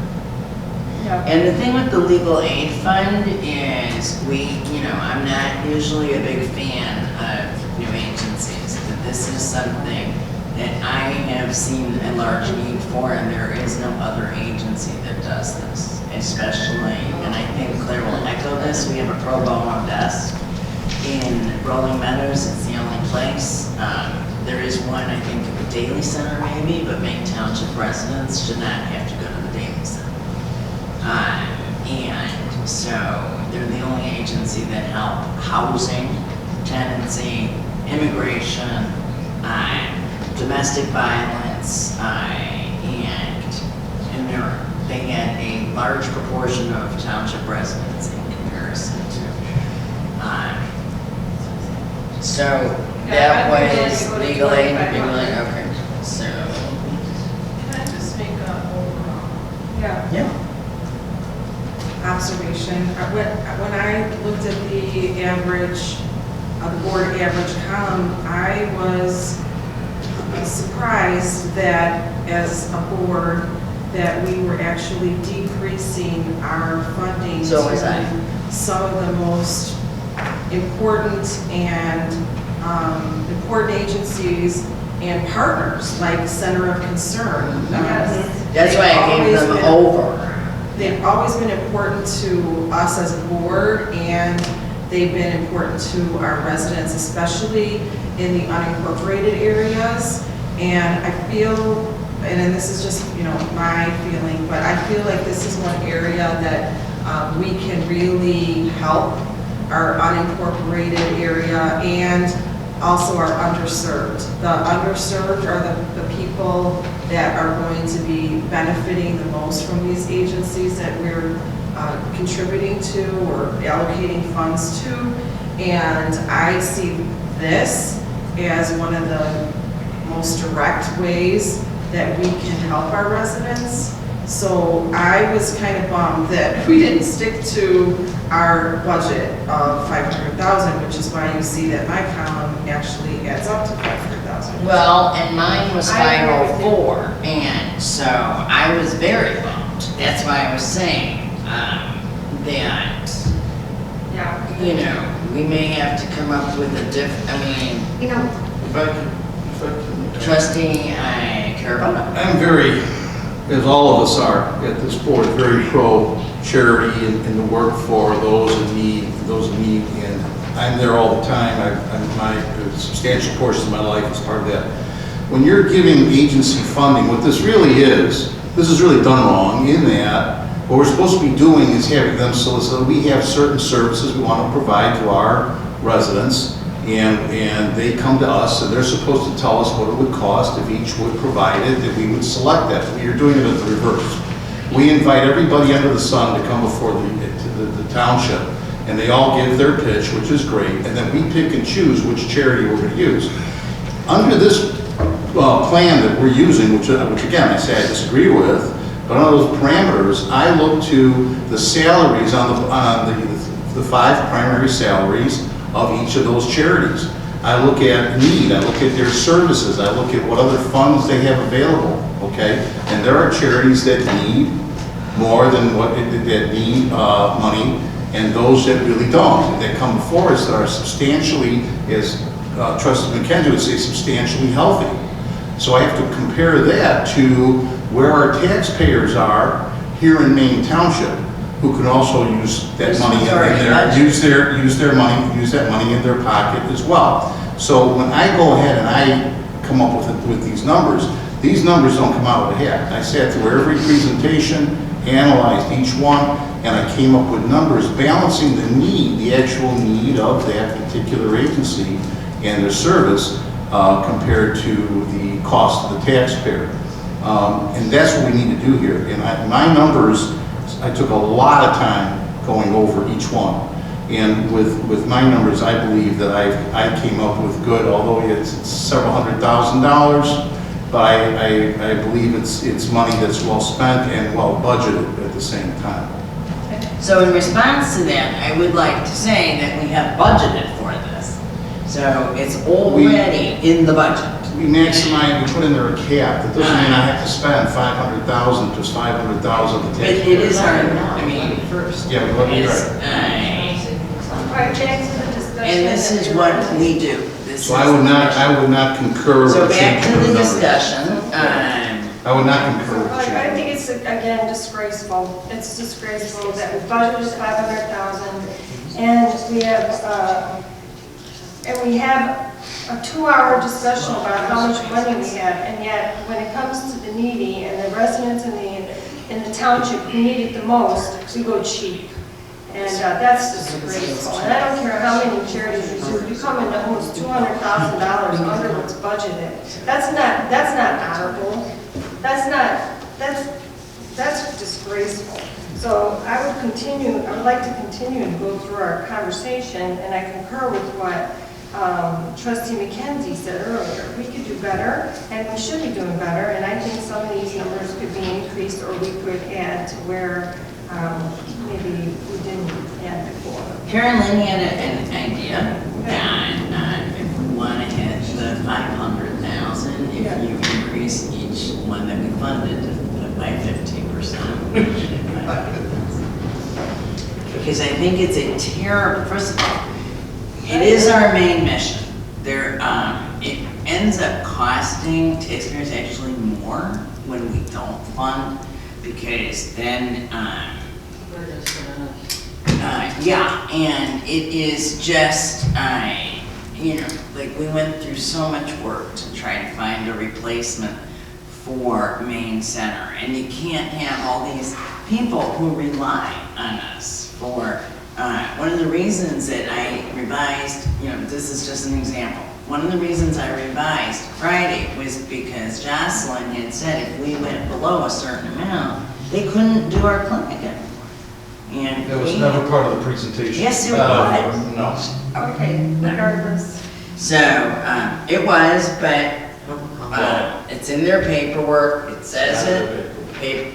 Yeah. And the thing with the legal aid fund is I'm not usually a big fan of new agencies, but this is something that I have seen a large need for, and there is no other agency that does this, especially, and I think Claire will echo this, we have a pro bono desk in Rolling Meadows. It's the only place. There is one, I think, at the Daily Center maybe, but Maine Township residents should not have to go to the Daily Center. And so they're the only agency that help housing, tenancy, immigration, domestic violence, and they had a large proportion of township residents in comparison to. So that was legal aid, okay, so. Can I just make a overall? Yeah. Observation. When I looked at the average, the board average column, I was surprised that as a board that we were actually decreasing our funding So was I. to some of the most important and important agencies and partners like Center of Concern. That's why I gave them over. They've always been important to us as a board, and they've been important to our residents, especially in the unincorporated areas. And I feel, and this is just, my feeling, but I feel like this is one area that we can really help our unincorporated area and also our underserved. The underserved are the people that are going to be benefiting the most from these agencies that we're contributing to or allocating funds to. And I see this as one of the most direct ways that we can help our residents. So I was kind of bummed that we didn't stick to our budget of 500,000, which is why you see that my column actually adds up to 500,000. Well, and mine was I agree with you. 504, and so I was very bummed. That's why I was saying that, Yeah. we may have to come up with a You know, If I could- trustee, Carabona. I'm very, as all of us are at this board, very pro charity and the work for those in need, and I'm there all the time. A substantial portion of my life is part of that. When you're giving agency funding, what this really is, this is really done wrong in that what we're supposed to be doing is having them solicit. We have certain services we want to provide to our residents, and they come to us, and they're supposed to tell us what it would cost if each would provide it, that we would select that. We are doing it at the reverse. We invite everybody under the sun to come before the township, and they all give their pitch, which is great, and then we pick and choose which charity we're going to use. Under this plan that we're using, which again I say I disagree with, but under those parameters, I look to the salaries on the 5 primary salaries of each of those charities. I look at need, I look at their services, I look at what other funds they have available, okay? And there are charities that need more than that need money, and those that really don't, that come before us that are substantially, as Trustee McKenzie would say, substantially healthy. So I have to compare that to where our taxpayers are here in Maine Township, who can also use that money use that money in their pocket as well. So when I go ahead and I come up with these numbers don't come out of the hat. I sat through every presentation, analyzed each one, and I came up with numbers balancing the actual need of that particular agency and their service compared to the cost of the taxpayer. And that's what we need to do here. And my numbers, I took a lot of time going over each one. And with my numbers, I believe that I came up with good, although it's several $100,000, but I believe it's money that's well spent and well budgeted at the same time. So in response to that, I would like to say that we have budgeted for this. So it's already in the budget. We maximize, we put in there a cap, that doesn't mean I have to spend 500,000, just 500,000 to But take it care is of our, it. I mean, first. Yeah, but let me It's, All right, back to the discussion. and this is that what we're we do. This So is I would the- not concur. So with back to changing the numbers. discussion, I would not concur with I changing. think it's, again, disgraceful. It's disgraceful that we budgeted 500,000 and we have a 2-hour discussion about how much money we have, and yet when it comes to the needy and the residents in the township who need it the most, we go cheap. And that's disgraceful. And I don't care how many charities you do, you come in almost $200,000 under what's budgeted. That's not honorable. That's disgraceful. So I would like to continue to go through our conversation, and I concur with what Trustee McKenzie said earlier. We could do better, and we should be doing better, and I think some of these numbers could be increased, or we could add to where maybe we didn't add before. Karen Lynn had an idea, and if we want to hit the 500,000, if you increase each one that we funded by 15%. Because I think it's a terrible, first of all, it is our main mission. It ends up costing taxpayers actually more when we don't fund, because then, yeah, and it is just, like we went through so much work to try to find a replacement for Maine Center, and you can't have all these people who rely on us for, one of the reasons that I revised, this is just an example, one of the reasons I revised Friday was because Jocelyn had said if we went below a certain amount, they couldn't do our clinic anymore. And That was never part of the presentation. Yes, it was. No. Okay, regardless. So, it was, but it's in their paperwork, it says it. Okay,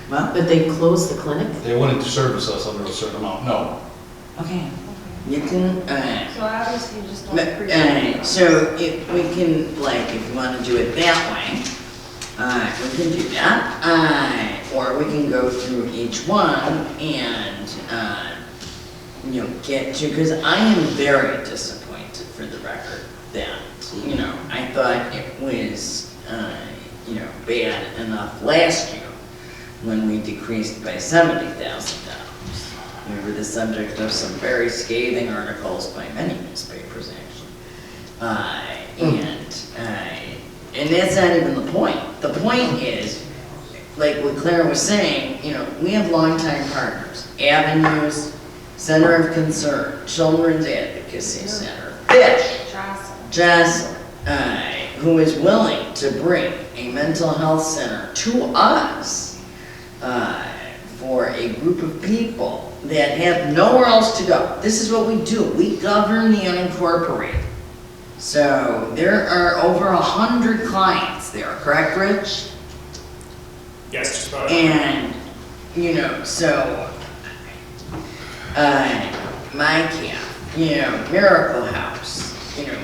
well, But they closed the clinic? They wouldn't service us under a certain amount, no. okay, you can, So obviously you just don't appreciate. so if we can, like, if you want to do it that way, we can do that. Or we can go through each one and, get to, because I am very disappointed for the record that, I thought it was, bad enough last year when we decreased by $70,000. We were the subject of some very scathing articles by many newspapers, actually. And that's not even the point. The point is, like what Claire was saying, we have longtime partners. Avenues, Center of Concern, Children's Advocacy Center, Fish, Jocelyn, who is willing to bring a mental health center to us for a group of people that have nowhere else to go. This is what we do. We govern the unincorporated. So there are over 100 clients there, correct, Rich? Yes, just about. And, so, my camp, Miracle House,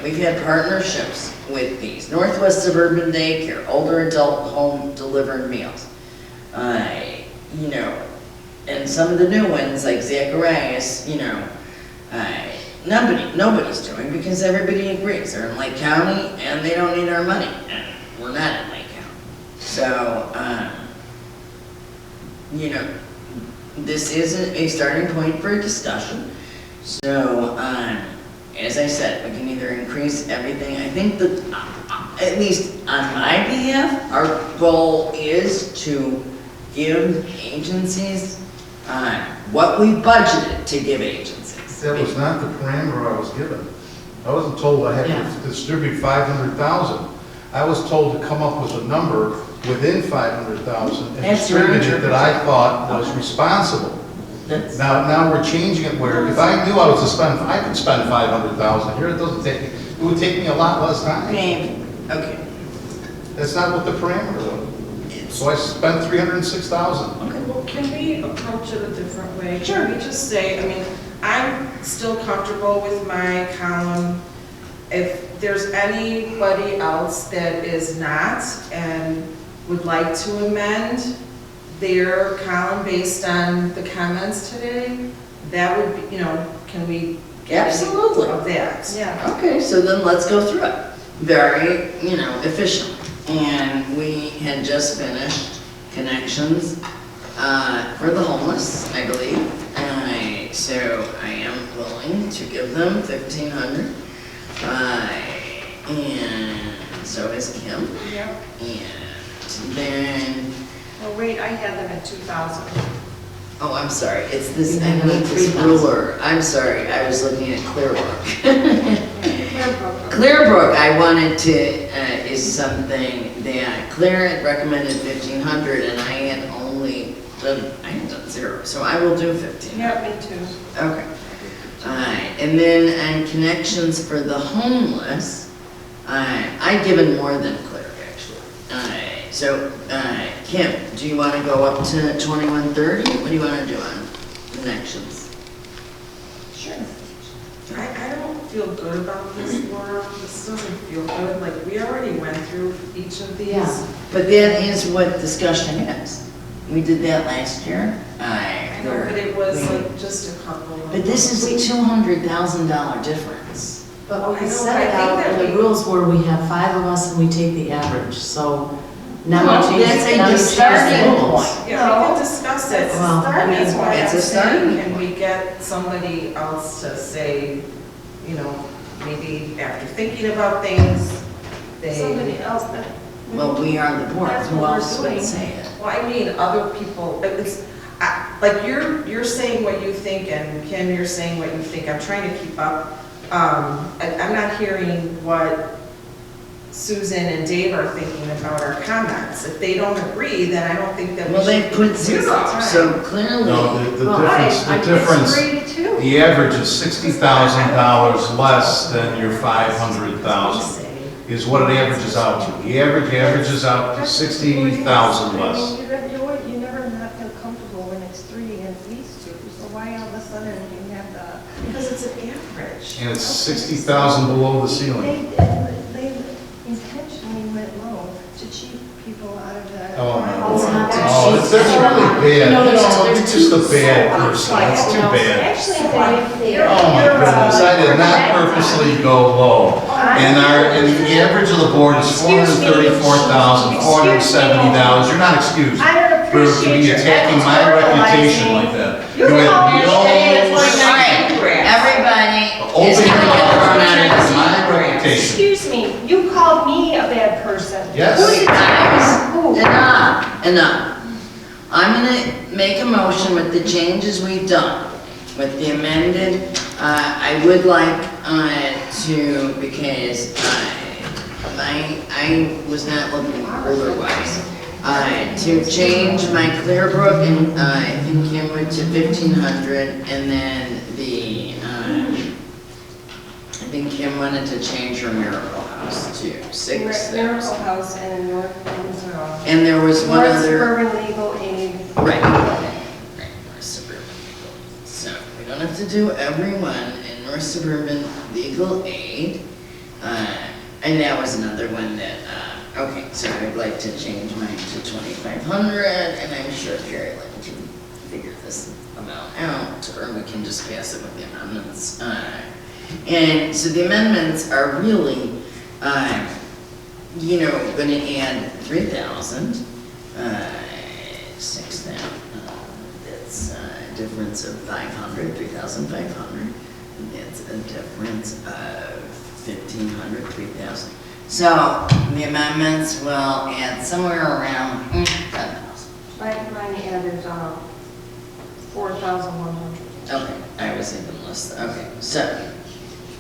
we've had partnerships with these. Northwest Suburban Daycare, older adult home delivered meals. And some of the new ones, like Zacharias, nobody's doing because everybody agrees. They're in Lake County and they don't need our money. And we're not in Lake County. So, this is a starting point for a discussion. So, as I said, we can either increase everything. I think that, at least on my behalf, our goal is to give agencies what we budgeted to give agencies. That was not the parameter I was given. I wasn't told I had to distribute 500,000. I was told to come up with a number within 500,000 and That's your distribute it that I thought was responsible. Now we're changing it where if I knew I was to spend, I could spend 500,000 here. It would take me a lot less time. Okay. That's not what the parameter was. So I spent $306,000. Well, can we approach it a different way? Sure. Can we just say, I mean, I'm still comfortable with my column. If there's anybody else that is not and would like to amend their column based on the comments today, that would be, can we get Absolutely. of that? Yeah. Okay, so then let's go through it. Very, efficient. And we had just finished connections for the homeless, I believe. So I am willing to give them $1,500. And so is Kim. Yep. And then, Oh, wait, I had them at 2,000. oh, I'm sorry, it's this, You I have need it at this 3,000. ruler. I'm sorry, I was looking at Clearbrook. Clearbrook. Clearbrook, I wanted to, is something that Claire had recommended 1,500 and I had only done, I had done 0, so I will do 1,500. Yeah, me too. Okay. Alright, and then on connections for the homeless, I'd given more than Claire actually. So, Kim, do you want to go up to 2130? What do you want to do on connections? Sure. I don't feel good about this, Laura. This doesn't feel good. Like, we already went through each of these. Yeah. But that is what discussion is. We did that last year. I know, but it was like just a couple of. But this is a $200,000 difference. But I we know, set I it think out, that and the we- rules were we have 5 of us and we take the average, so now Well, we change, that's a now we change starting the rules. point. Yeah, we can discuss it. Well, I mean, That's why it's I'm a starting saying, can we get somebody else to say, maybe after thinking about things, Somebody they, else that. Well, we are the board. That's Who what we're else would doing. say it? well, I mean, other people, like you're saying what you think, and Kim, you're saying what you think. I'm trying to keep up. I'm not hearing what Susan and Dave are thinking about our comments. If they don't agree, then I don't think that we Well, should. they put waste our 0, time. so clearly. No, the Well, difference, I the difference, disagree too. the average is $60,000 less than your 500,000 is what it averages out to. The average averages out to 60,000 less. I mean, you never not feel comfortable when it's 3 and these 2, so why all of a sudden you have the. Because it's an average. And it's 60,000 below the ceiling. They intentionally went low to cheat people out of the. Oh, my It's Lord. not to Oh, cheat. that's really bad. No, there's You're just a two bad so person. That's too bad. Actually, Dave, Oh my goodness, I did not purposely go low. And the average of the board is $434,470. You're not excused I don't for to appreciate be your attacking my reputation like that. You had Alright, everybody is Open gonna your get thrown out of mouth. the My seat. reputation. Excuse me, you called me a bad person. Yes. Who did Guys, Who? enough. I'm gonna make a motion with the changes we've done, with the amended, I would like to, because I was not looking ruler-wise, to change my Clearbrook and I think Kenwood to 1,500, and then I think Kim wanted to change her Miracle House to 6,000. Miracle House and North Windsor. And there was one North other. Suburban Legal Aid. Right. North Suburban Legal Aid. So we don't have to do everyone in North Suburban Legal Aid. And that was another one that, okay, so I'd like to change mine to 2,500, and I'm sure Carolyn can figure this amount out, or we can just pass it with the amendments. And so the amendments are really, gonna add 3,000, 6,000, that's a difference of 500, 3,500. And that's a difference of 1,500, 3,000. So the amendments will add somewhere around 10,000. Mine added 4,100. Okay, I was even less, okay, so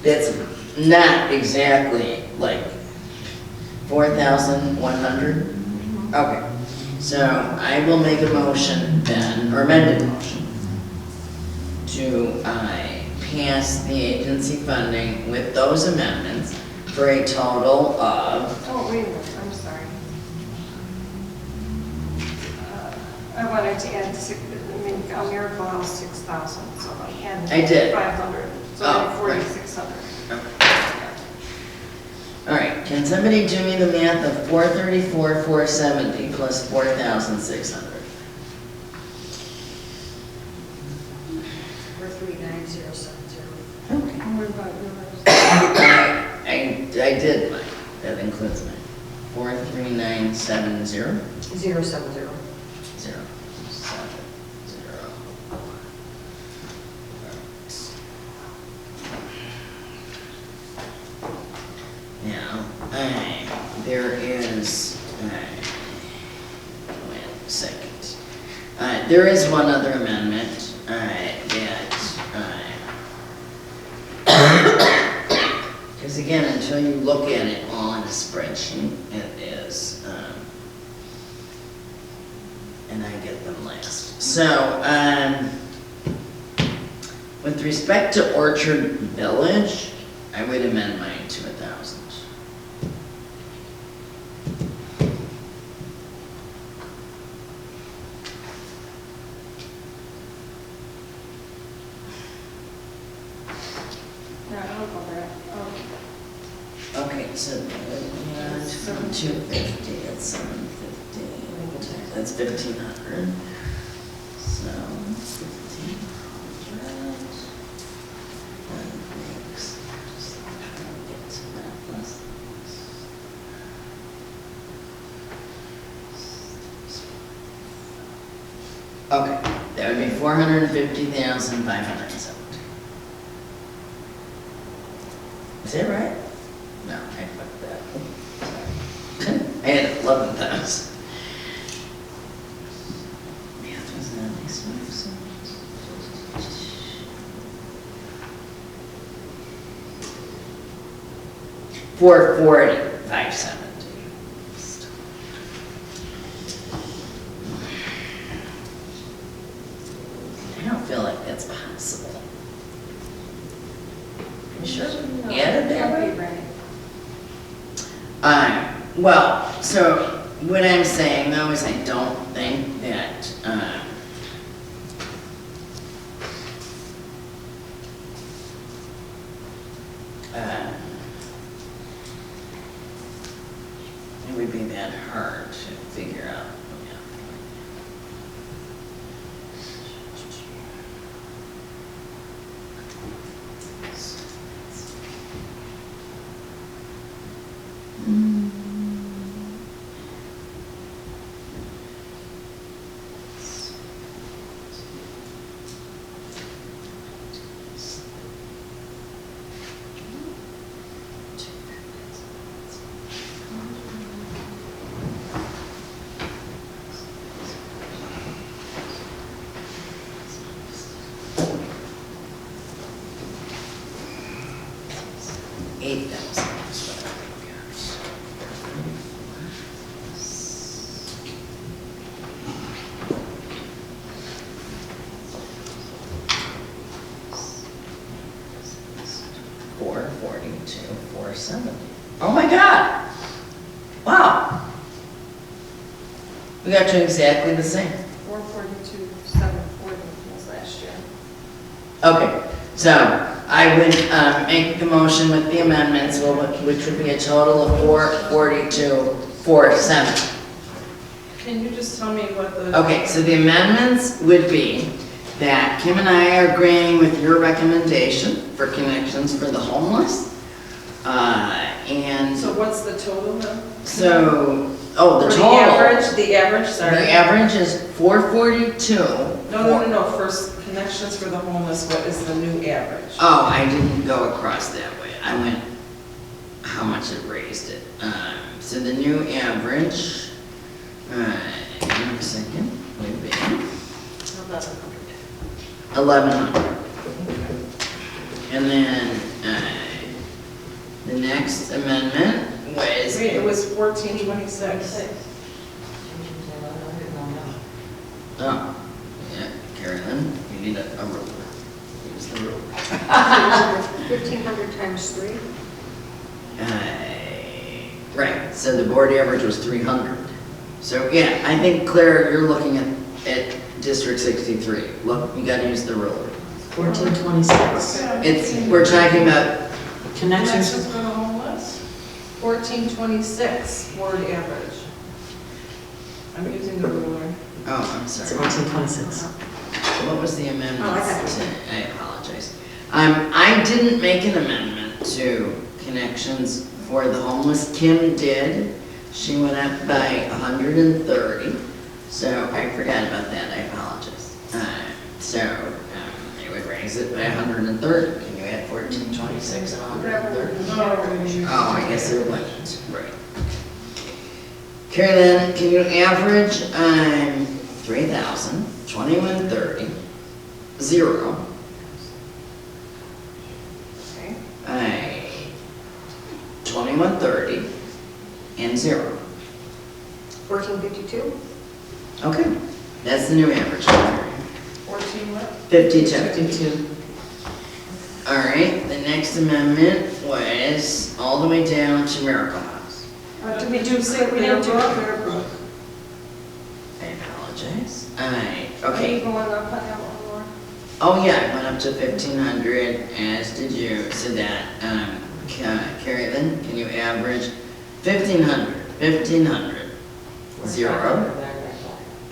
that's not exactly like 4,100? Okay, so I will make a motion then, or amended motion, to pass the agency funding with those amendments for a total of, Oh, wait a minute, I'm sorry. wanted to add, Miracle House 6,000, so I added. I did. 500, so Oh, I have right. 4,600. All right, can somebody do me the math of 434, 470 plus 4,600? 439070. Okay. And what about yours? I did mine, that includes mine. 43970. 070. 070. Now, there is, wait a second. There is one other amendment, because again, until you look at it all in a spreadsheet, it is, and I get them last. So, with respect to Orchard Village, I would amend mine to 1,000. No, I'll go back. Okay, so from 250, it's 750. That's 1,500. So 1,500. That makes. Just trying to get to that less. Okay, that would be 450,570. Is that right? No, I fucked that. Sorry. I had 11,000. Math was not my strong suit. 440,570. I don't feel like that's possible. You sure? No, Added that way? that'd be right. Well, so what I'm saying though is I don't think that, it would be that hard to figure out. Oh my God! Wow! We got you exactly the same. 442, 740 was last year. Okay, so I would make the motion with the amendments, which would be a total of 442, 470. Can you just tell me what the? Okay, so the amendments would be that Kim and I are agreeing with your recommendation for connections for the homeless. And So what's the total then? so, oh, the Or total. The average, sorry. The average is 442. No, first, connections for the homeless, what is the new average? Oh, I didn't go across that way. I went how much it raised it. So the new average, give me a second, would be 1,100. And then the next amendment was. It was 1426. Oh, yeah, Carolyn, you need a ruler. Use the ruler. 1,500 times 3. Right, so the board average was 300. So yeah, I think Claire, you're looking at at District 63. Look, you gotta use the ruler. 1426. We're talking about, Connections, Connections for the homeless? 1426 ward average. I'm using the ruler. oh, I'm it's sorry. 1426. What was the amendment? Oh, I got it. I apologize. I didn't make an amendment to connections for the homeless. Kim did. She went up by 130, so I forgot about that. I apologize. It would raise it by 130. Can you add 1426 and 130? Oh, I guess it wouldn't. Right. Carolyn, can you average 3,000, 2130, 0, Okay. 2130, and 0. 1452? Okay, that's the new average. 14 what? 52. 52. All right, the next amendment was all the way down to Miracle House. Did we do, say, we didn't do Clear Brook? I apologize. Are Okay. you going up on that one more? Oh, yeah, I went up to 1,500, as did you. So that, Carrie, then, can you average 1,500, 1,500, 0,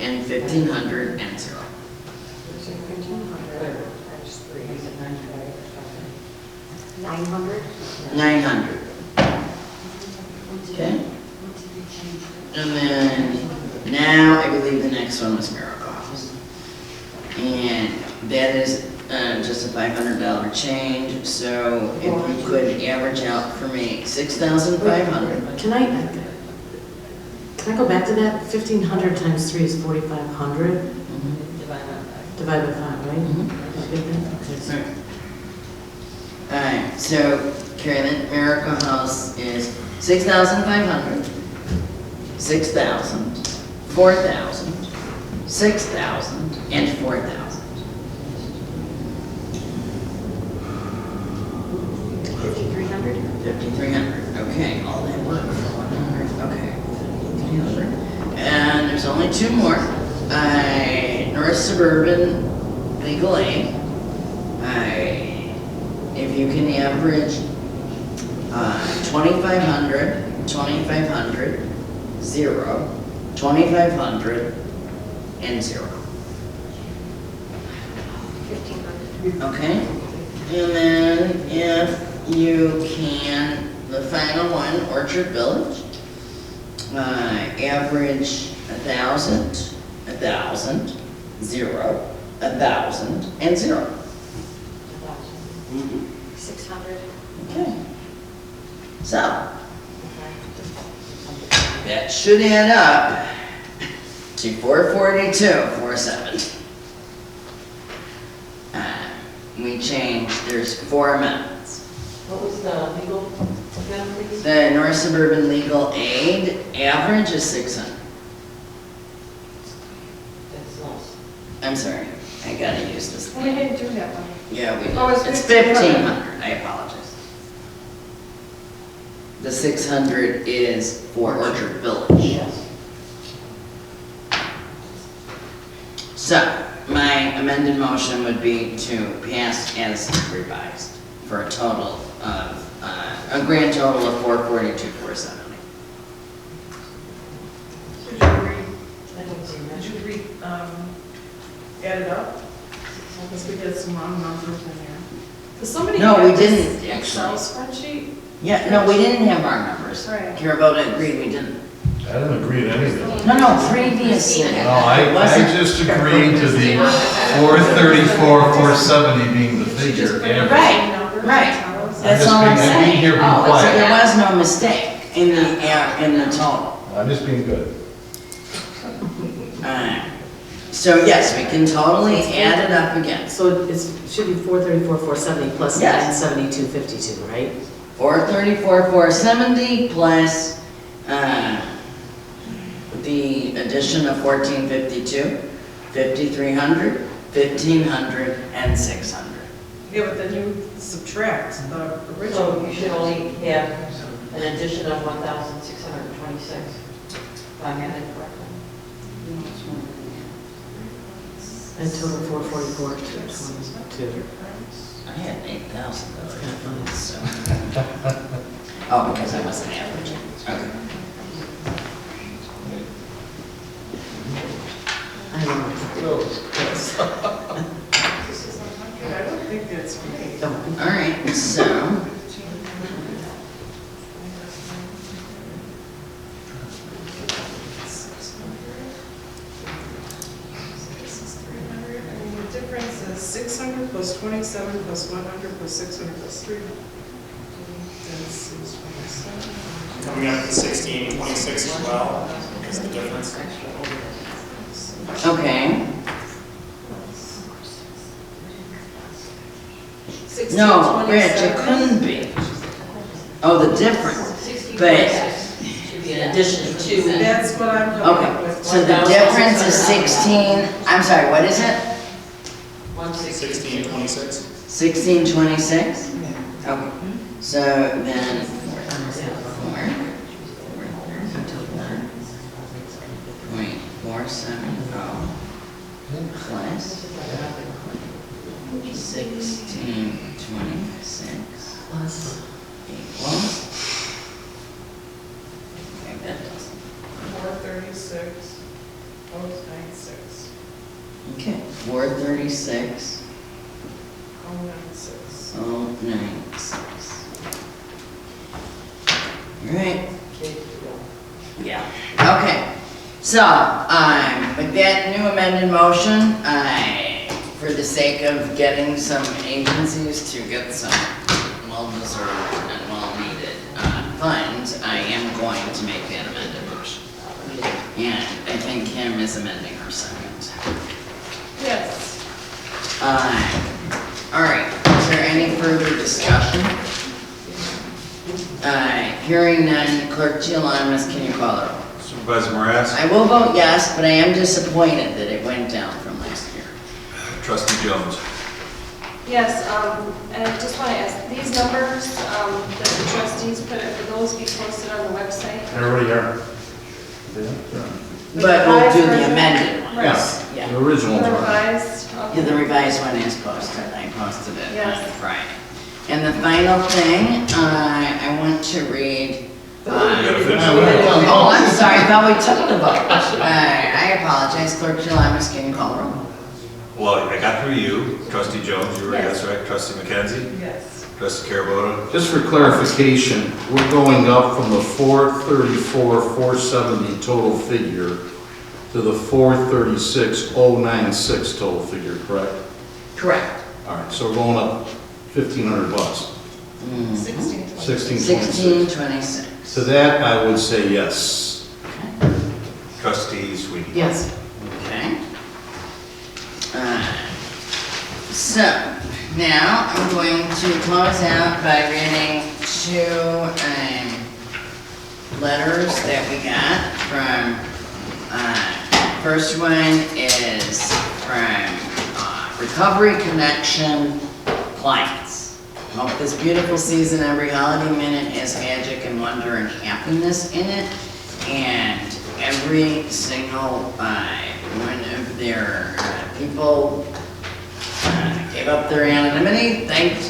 and 1,500, and 0. 900? 900. Okay? And then, now I believe the next one was Miracle House. And that is just a $500 change, so if you could average out for me 6,500. Can I go back to that? 1,500 times 3 is 4,500 divided by 5, right? Mhm. Did you get that? Okay, so- Alright, so Carolyn, Miracle House is 6,500, 6,000, 4,000, 6,000, and 4,000. 5,300? 5,300, okay, all that work for 100, okay, 5,300. And there's only two more. North Suburban Legal Aid. If you can average 2,500, 2,500, 0, 2,500, and 0. 1,500. Okay? And then if you can, the final one, Orchard Village, average 1,000, 1,000, 0, 1,000, and 0. 600? Okay. So, that should add up to 442, 470. We changed, there's 4 amendments. What was the legal again, please? The North Suburban Legal Aid average is 600. That's less. I'm sorry, I gotta use this. We didn't do that one. Yeah, we did. Oh, it's It's 1,500. 1,500, I apologize. The 600 is for Orchard Village. Yes. So, my amended motion would be to pass as revised for a total of, a grand total of 442, 470. Did you add it up? Because we did some wrong numbers in there. Because somebody No, we had this didn't, Excel actually. spreadsheet. Yeah, no, we didn't have our numbers. Right. Carabota agreed we didn't. I didn't agree to anything. No, previously. No, I Wasn't- just agreed to the 434, 470 being the figure. average. Right, right. That's just all I'm being- I'm being saying. here being Oh, so quiet. there was no mistake in the total. I'm just being good. So yes, we can totally add it up again. So it should be 434, 470 plus Yes. 972, 52, right? 434, 470 plus the addition of 1452, 5,300, 1,500, and 600. Yeah, but then you subtract the So original. you should only have an addition of 1,626, if I have it correctly. And total 444, 222. I had $8,000. That's kind of funny. So. Oh, because I wasn't averaging. Okay. I don't know. I don't think that's right. Don't. All right, so, The difference is 600 plus 27 plus 100 plus 600 plus 300. That's 627. Coming up to 1626 as well, is the difference. okay. No, Rich, it couldn't be. Oh, the difference, but, Should be in addition to. That's what I'm coming up okay, with. so the difference is 16, I'm sorry, what is it? 1626. 1626? Okay, so then, 4.470 plus 1626 Plus. equals, okay, that doesn't, 436, 096, okay, 436, 096. 096. All right. Yeah, okay. So, with that new amended motion, for the sake of getting some agencies to get some well-deserved and well-needed funds, I am going to make that amended motion. And I think Kim is amending her second. Yes. All right, is there any further discussion? Hearing none, Clerk Giovanni, can you call the roll? Supervisor Morass? I will vote yes, but I am disappointed that it went down from last year. Trustee Jones? Yes, and I just want to ask, these numbers that the trustees put, will those be posted on the website? Everybody here? But we'll do the amended ones. Yes, Yeah. the original The one. revised? Yeah, the revised one is posted. I posted it on Yes. Friday. And the final thing, I want to read. Oh, I'm sorry, I thought we took the vote. I apologize, Clerk Giovanni, can you call the roll? Well, I got through you. Trustee Jones, you were Yes. yes, right? Trustee McKenzie? Yes. Trustee Carabota? Just for clarification, we're going up from the 434, 470 total figure to the 436, 096 total figure, correct? Correct. All right, so we're going up $1,500. 1626. 1626. To that, I would say yes. Trustee Sweeney? Yes. Okay. So, now I'm going to close out by reading two letters that we got from, first one is from Recovery Connection clients. Hope this beautiful season, every holiday minute has magic and wonder and happiness in it. And every single one of their people gave up their anonymity, thanked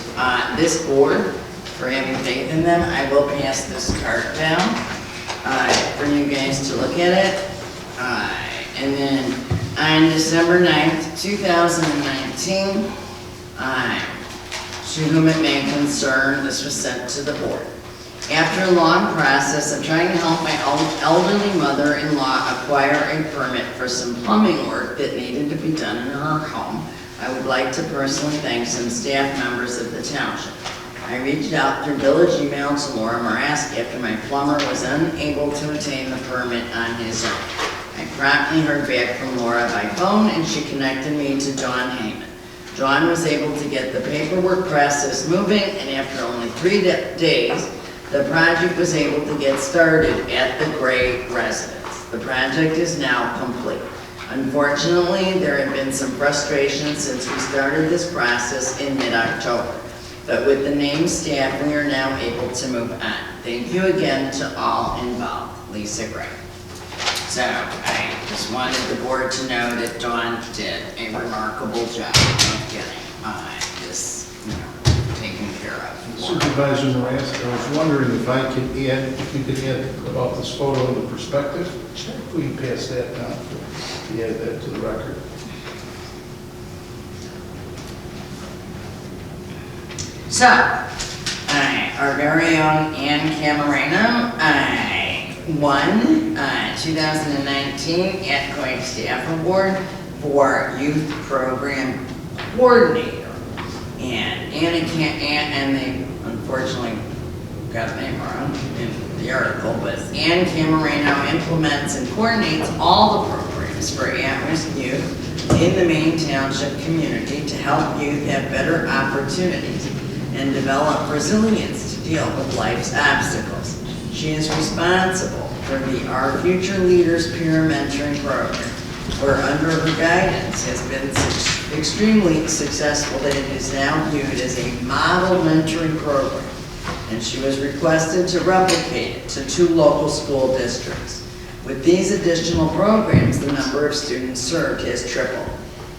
this board for having faith in them. I will pass this card down for you guys to look at it. And then on December 9th, 2019, to whom it may concern, this was sent to the board. After a long process of trying to help my elderly mother-in-law acquire a permit for some plumbing work that needed to be done in her home, I would like to personally thank some staff members of the township. I reached out through village email to Laura Morask after my plumber was unable to attain the permit on his own. I promptly heard back from Laura by phone and she connected me to John Heyman. John was able to get the paperwork process moving, and after only 3 days, the project was able to get started at the Gray residence. The project is now complete. Unfortunately, there had been some frustration since we started this process in mid-October. But with the named staff, we are now able to move on. Thank you again to all involved. Lisa Gray. So I just wanted the board to know that Dawn did a remarkable job of getting this, taken care of. Supervisor Moran, I was wondering if I could add, if you could add about this photo in the perspective? Sure. We can pass that down, to add that to the record. So, our very own Ann Camarena won 2019 at Coin Staff Award for Youth Program Coordinator. And and they unfortunately got the name wrong in the article, but Ann Camarena implements and coordinates all the programs for at-risk youth in the Maine Township community to help youth have better opportunities and develop resilience to deal with life's obstacles. She is responsible for the Our Future Leaders Peer Mentoring Program, where under her guidance has been extremely successful that it is now viewed as a model mentoring program, and she was requested to replicate it to 2 local school districts. With these additional programs, the number of students served has tripled.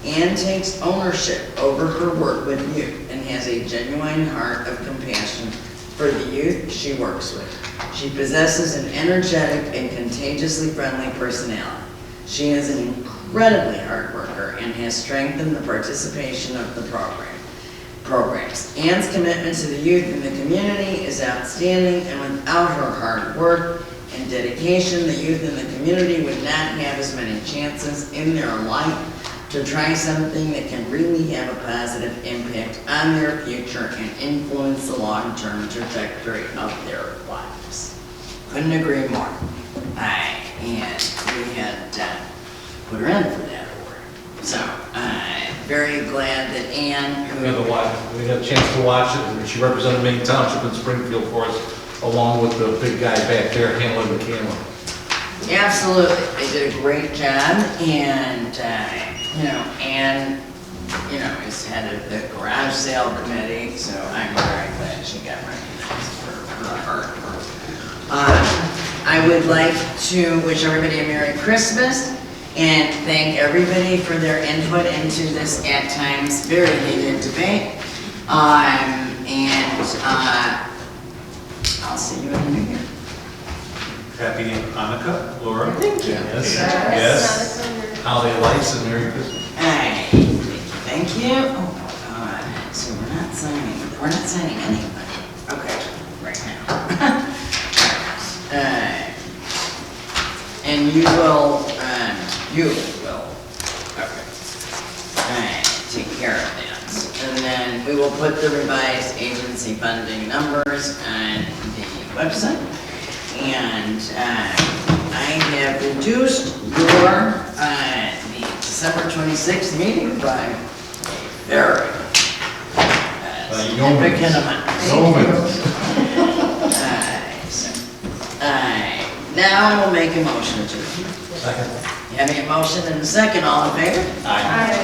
Ann takes ownership over her work with youth and has a genuine heart of compassion for the youth she works with. She possesses an energetic and contagiously friendly personality. She is an incredibly hard worker and has strengthened the participation of the programs. Ann's commitment to the youth in the community is outstanding, and without her hard work and dedication, the youth in the community would not have as many chances in their life to try something that can really have a positive impact on their future and influence the long-term trajectory of their lives. Couldn't agree more. And we had put her in for that award. So I'm very glad that Ann, We had a chance to watch it, and she represented Maine Township in Springfield for us, along with the big guy back there handling the camera. absolutely, they did a great job, and Ann, is head of the garage sale committee, so I'm very glad she got recognized for her hard work. I would like to wish everybody a Merry Christmas and thank everybody for their input into this at times very heated debate. I'll see you in the new year. Happy Hanukkah, Laura? Thank you. Yes. Yes. Holiday lights and Merry Christmas. Thank you. Oh, so we're not signing anybody. Okay, right now. And you will, okay. Take care of that. And then we will put the revised agency funding numbers on the website. And I have reduced your, the December 26th meeting by a very significant amount. Now I will make a motion to. Second. You have a motion and a second, all in favor? Aye.